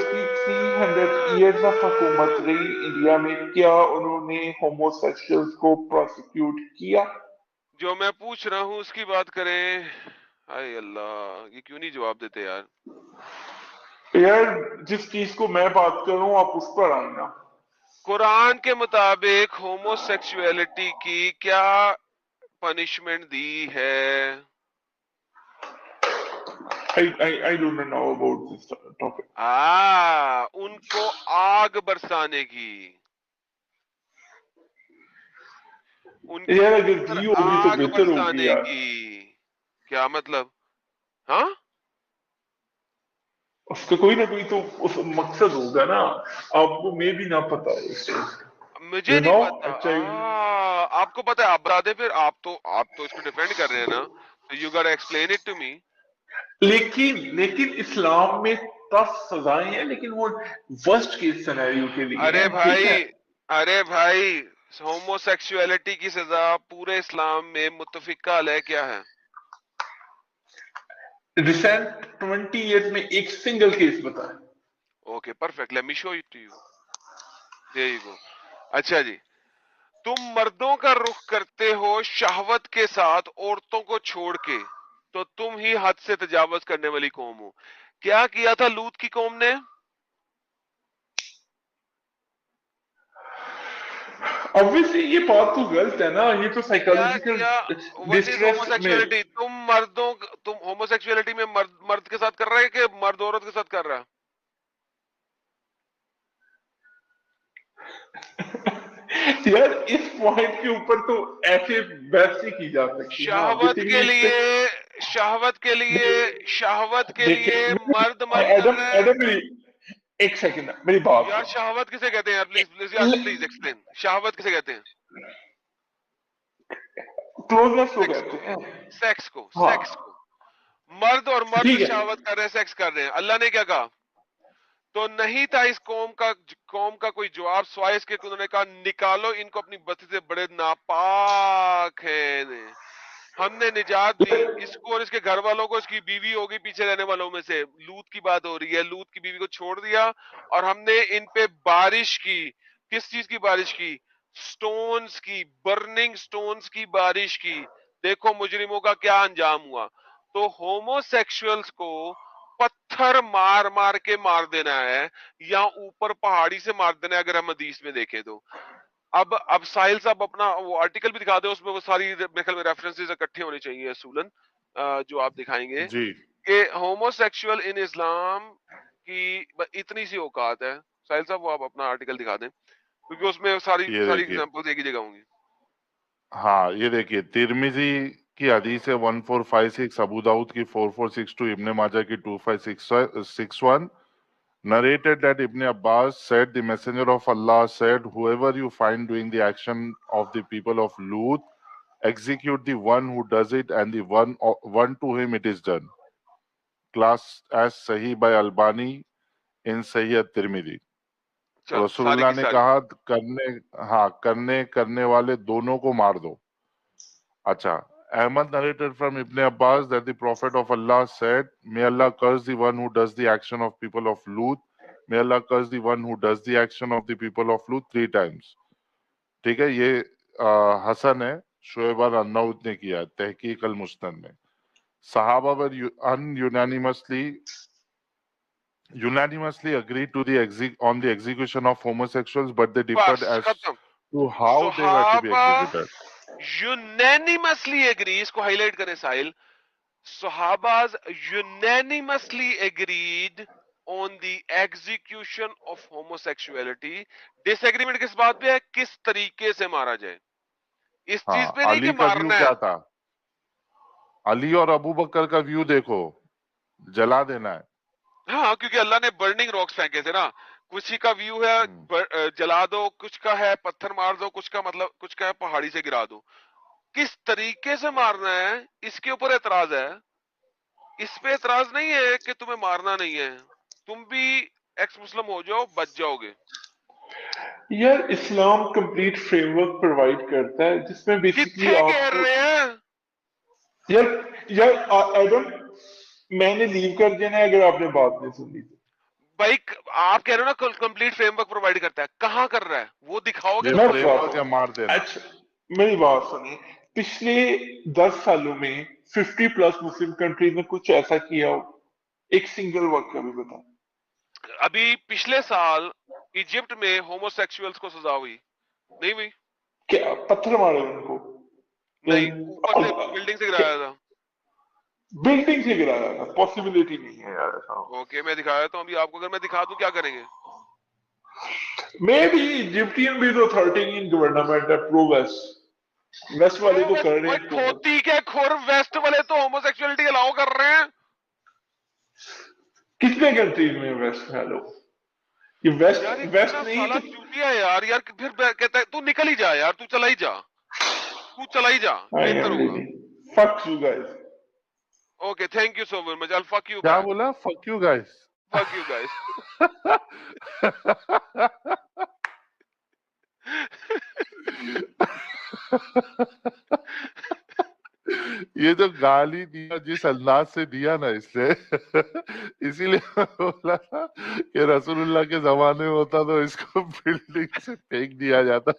की 300 मुताबिक? ईयर्स ऑफ हुकूमत रही इंडिया में, क्या उन्होंने होमोसेक्सुअल्स को प्रोसिक्यूट किया? जो मैं पूछ रहा हूँ उसकी बात करें। हाय अल्लाह, ये क्यों नहीं जवाब देते यार? यार जिस चीज को मैं बात कर रहा हूँ आप उस पर आए ना। कुरान के मुताबिक होमोसेक्सुअलिटी की क्या पनिशमेंट दी है? I do not know about this topic. उनको आग बरसाने की, उनके यार अगर ऊपर दी होगी तो आग बेहतर होगी बरसाने यार। की। क्या मतलब? हाँ, उसका कोई ना कोई तो उस मकसद होगा ना, आपको मैं भी ना पता है इस चीज का। मुझे यू नहीं नो पता। एक्चुअली, आपको पता है, आप बता दे फिर। आप तो इसको डिफेंड कर रहे हैं ना, तो you got explain it to me. लेकिन इस्लाम में 10 सजाएं हैं, लेकिन वो वर्स्ट केस सिनेरियो के लिए अरे हैं, ठीक है। भाई, अरे भाई, होमोसेक्सुअलिटी की सजा पूरे इस्लाम में मुत्तफिका अलह क्या है? रिसेंट 20 ईयर्स में एक सिंगल केस बताएं। Okay perfect, let me show it to you. There you go. अच्छा जी, तुम मर्दों का रुख करते हो शहवत के साथ औरतों को छोड़ के, तो तुम ही हद से तजावज करने वाली कौम हो। क्या किया था लूत की कौम ने? ऑब्वियसली ये बात तो गलत है ना, ये तो क्या साइकोलॉजिकल किया? व्हाट इज डिस्ट्रेस में। होमोसेक्सुअलिटी? तुम होमोसेक्सुअलिटी में मर्द मर्द के साथ कर रहा है कि मर्द औरत के साथ कर रहा है? यार इस पॉइंट के ऊपर तो ऐसे बहस ही की जा सकती है ना। शहवत के लिए, शहवत के लिए, शहवत के लिए मर्द मर्द कर एडम रहा है। एडम एक सेकंड मेरी बात यार शहवत किसे कहते हैं यार? प्लीज प्लीज यार, प्लीज एक्सप्लेन, शहवत किसे कहते हैं? क्लोजनेस को सेक्स को, कहते हैं। सेक्स को, हाँ सेक्स को। मर्द और मर्द ठीक है। शहवत कर रहे हैं, सेक्स कर रहे हैं। अल्लाह ने क्या कहा? तो नहीं था इस कौम का कोई जवाब स्वाय इसके कि उन्होंने कहा निकालो इनको अपनी बस्ती से, बड़े नापाक हैं। हमने निजात दी इसको और इसके घर वालों को, इसकी बीवी होगी पीछे रहने वालों में से। लूत की बात हो रही है, लूत की बीवी को छोड़ दिया और हमने इन पे बारिश की। किस चीज की बारिश की? स्टोन्स की, बर्निंग स्टोन्स की बारिश की। देखो मुजरिमों का क्या अंजाम हुआ। तो होमोसेक्सुअल्स को पत्थर मार मार के मार देना है या ऊपर पहाड़ी से मार देना है, अगर हम हदीस में देखें तो। अब साहिल साहब अपना वो आर्टिकल भी दिखा दो, उसमें वो सारी मेरे ख्याल में रेफरेंसेस इकट्ठे होने चाहिए असूलन, जो आप दिखाएंगे जी कि होमोसेक्सुअल इन इस्लाम की इतनी सी औकात है। साहिल साहब वो आप अपना आर्टिकल दिखा दें, क्योंकि उसमें सारी ये सारी देखिए, एग्जांपल्स एक ही जगह होंगी। हाँ ये देखिए, तिरमिजी की हदीस है 1456, अबू दाऊद की 4462, इब्ने माजा की 2561, narrated that Ibn Abbas said, the messenger of Allah said, whoever you find doing the action of the people of Lut, execute the one who does it, and the one to him it is done. Class as Sahih by Albani in Sahih at-Tirmidhi. चलो सारी रसूलुल्लाह की ने सारी। कहा करने वाले दोनों को मार दो। अच्छा, Ahmad narrated from Ibn Abbas that the Prophet of Allah said, may Allah curse the one who does the action of people of Lut. May Allah curse the one who does the action of the people of Lut 3 times. ठीक है, ये हसन है, शोएब अल-अर्नाउत ने किया है तहकीक अल-मुस्नद में। सहाबा were unanimously agreed to on the execution of homosexuals, but they differed बस as खत्म। to how they were to be सहाबा executed. यूनैनिमसली एग्री, इसको हाईलाइट करें साहिल। Sahabas unanimously agreed on the execution of homosexuality. Disagreement किस बात पे है? किस तरीके से मारा जाए, इस चीज हाँ, पे नहीं अली कि का व्यू मारना क्या है। था? अली और अबू बकर का व्यू देखो, जला देना है। हाँ, क्योंकि अल्लाह ने बर्निंग रॉक्स फेंके थे ना, कुछ ही का व्यू है जला दो, कुछ का है पत्थर मार दो, कुछ का मतलब कुछ का है पहाड़ी से गिरा दो। किस तरीके से मारना है इसके ऊपर एतराज है, इस पे एतराज नहीं है कि तुम्हें मारना नहीं है। तुम भी एक्स मुस्लिम हो जाओ, बच जाओगे। यार इस्लाम कंप्लीट फ्रेमवर्क प्रोवाइड करता है जिसमें बेसिकली कितने कह आपको रहे हैं? यार एडम मैंने लीव कर देना है अगर आपने बात नहीं सुनी तो। भाई आप कह रहे हो ना कंप्लीट फ्रेमवर्क प्रोवाइड करता है, कहाँ कर रहा है वो दिखाओगे ये तो फ्रेमवर्क या मार देना। अच्छा मेरी बात सुनिए, पिछले 10 सालों में 50+ मुस्लिम कंट्रीज ने कुछ ऐसा किया हो, एक सिंगल वाक्य भी बता। अभी पिछले साल इजिप्ट में होमोसेक्सुअल्स को सजा हुई नहीं हुई? क्या पत्थर मारे उनको? नहीं, ऊपर से बिल्डिंग से गिराया था। बिल्डिंग से गिराया था, पॉसिबिलिटी नहीं है यार ऐसा। ओके, मैं दिखा देता हूँ अभी आपको, अगर मैं दिखा दूं क्या करेंगे? मे बी इजिप्टियन भी तो अथॉरिटेरियन गवर्नमेंट है, प्रो वेस्ट वाले तो कर रहे हैं। खोती के खुर वेस्ट वाले तो होमोसेक्सुअलिटी अलाउ कर रहे हैं। कितने कंट्रीज में वेस्ट है लोग? ये वेस्ट यार वेस्ट नहीं साला तो चूतिया है यार, फिर कहता है तू निकल ही जा यार, तू चला ही जा, तू चला ही जा, बेहतर होगा। Fuck you guys. Okay, thank you so much, I will fuck you क्या बैक। बोला? Fuck you guys. Fuck you guys. ये जो गाली दिया जिस अंदाज से दिया ना इसने इसीलिए मैं बोला था कि रसूलुल्लाह के जमाने में होता तो इसको बिल्डिंग से फेंक दिया जाता।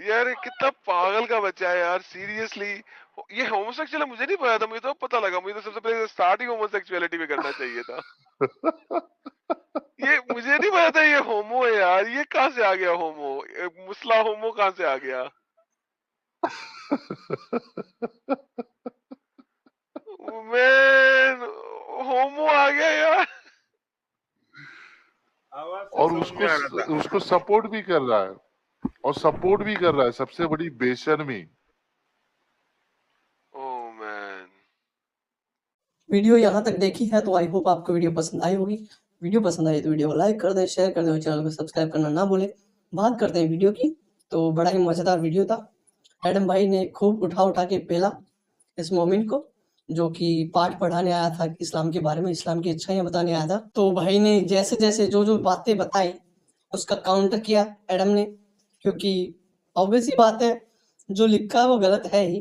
यार ये कितना पागल का बच्चा है यार, सीरियसली। ये होमोसेक्सुअल है मुझे नहीं पता था, मुझे तो पता लगा, मुझे तो सबसे पहले स्टार्ट ही होमोसेक्सुअलिटी में करना चाहिए था। ये मुझे नहीं पता था ये होमो है यार, ये कहाँ से आ गया होमो? मुस्ला होमो कहाँ से आ गया? मैन होमो आ गया यार। और उसको सपोर्ट भी कर रहा है, और सपोर्ट भी कर रहा है, सबसे बड़ी बेशर्मी। Oh man. वीडियो यहाँ तक देखी है तो आई होप आपको वीडियो पसंद आई होगी। वीडियो पसंद आई तो वीडियो को लाइक कर दें, शेयर कर दें और चैनल को सब्सक्राइब करना ना भूलें। बात करते हैं वीडियो की, तो बड़ा ही मज़ेदार वीडियो था। एडम भाई ने खूब उठा के पेला इस मोमिन को, जो कि पाठ पढ़ाने आया था इस्लाम के बारे में, इस्लाम की अच्छाइयाँ बताने आया था। तो भाई ने जैसे जैसे जो बातें बताई उसका काउंटर किया एडम ने, क्योंकि ऑब्वियस ही बात है जो लिखा है वो गलत है ही,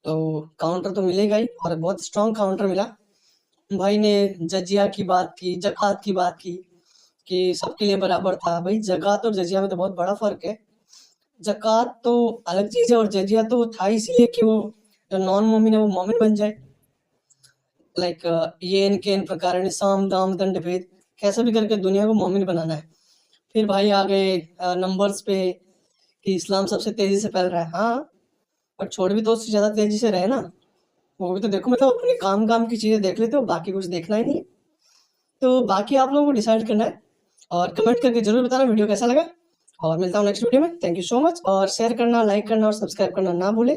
तो काउंटर तो मिलेगा ही, और बहुत स्ट्रॉन्ग काउंटर मिला। भाई ने जजिया की बात की, ज़कात की बात की कि सबके लिए बराबर था। भाई ज़कात और जजिया में तो बहुत बड़ा फ़र्क है। ज़कात तो अलग चीज़ है और जजिया तो था इसलिए कि वो जो नॉन मोमिन है वो मोमिन बन जाए। लाइक ये इनके इन प्रकार साम दाम दंड भेद, कैसे भी करके दुनिया को मोमिन बनाना है। फिर भाई आ गए नंबर्स पे कि इस्लाम सबसे तेज़ी से फैल रहा है। हाँ, पर छोड़ भी तो उससे ज़्यादा तेज़ी से रहे ना, वो भी तो देखो, मतलब अपने काम की चीज़ें देख लेते हो, बाकी कुछ देखना ही नहीं। तो बाकी आप लोगों को डिसाइड करना है, और कमेंट करके जरूर बताना वीडियो कैसा लगा, और मिलता हूँ नेक्स्ट वीडियो में। थैंक यू सो मच, और शेयर करना, लाइक करना और सब्सक्राइब करना ना भूलें।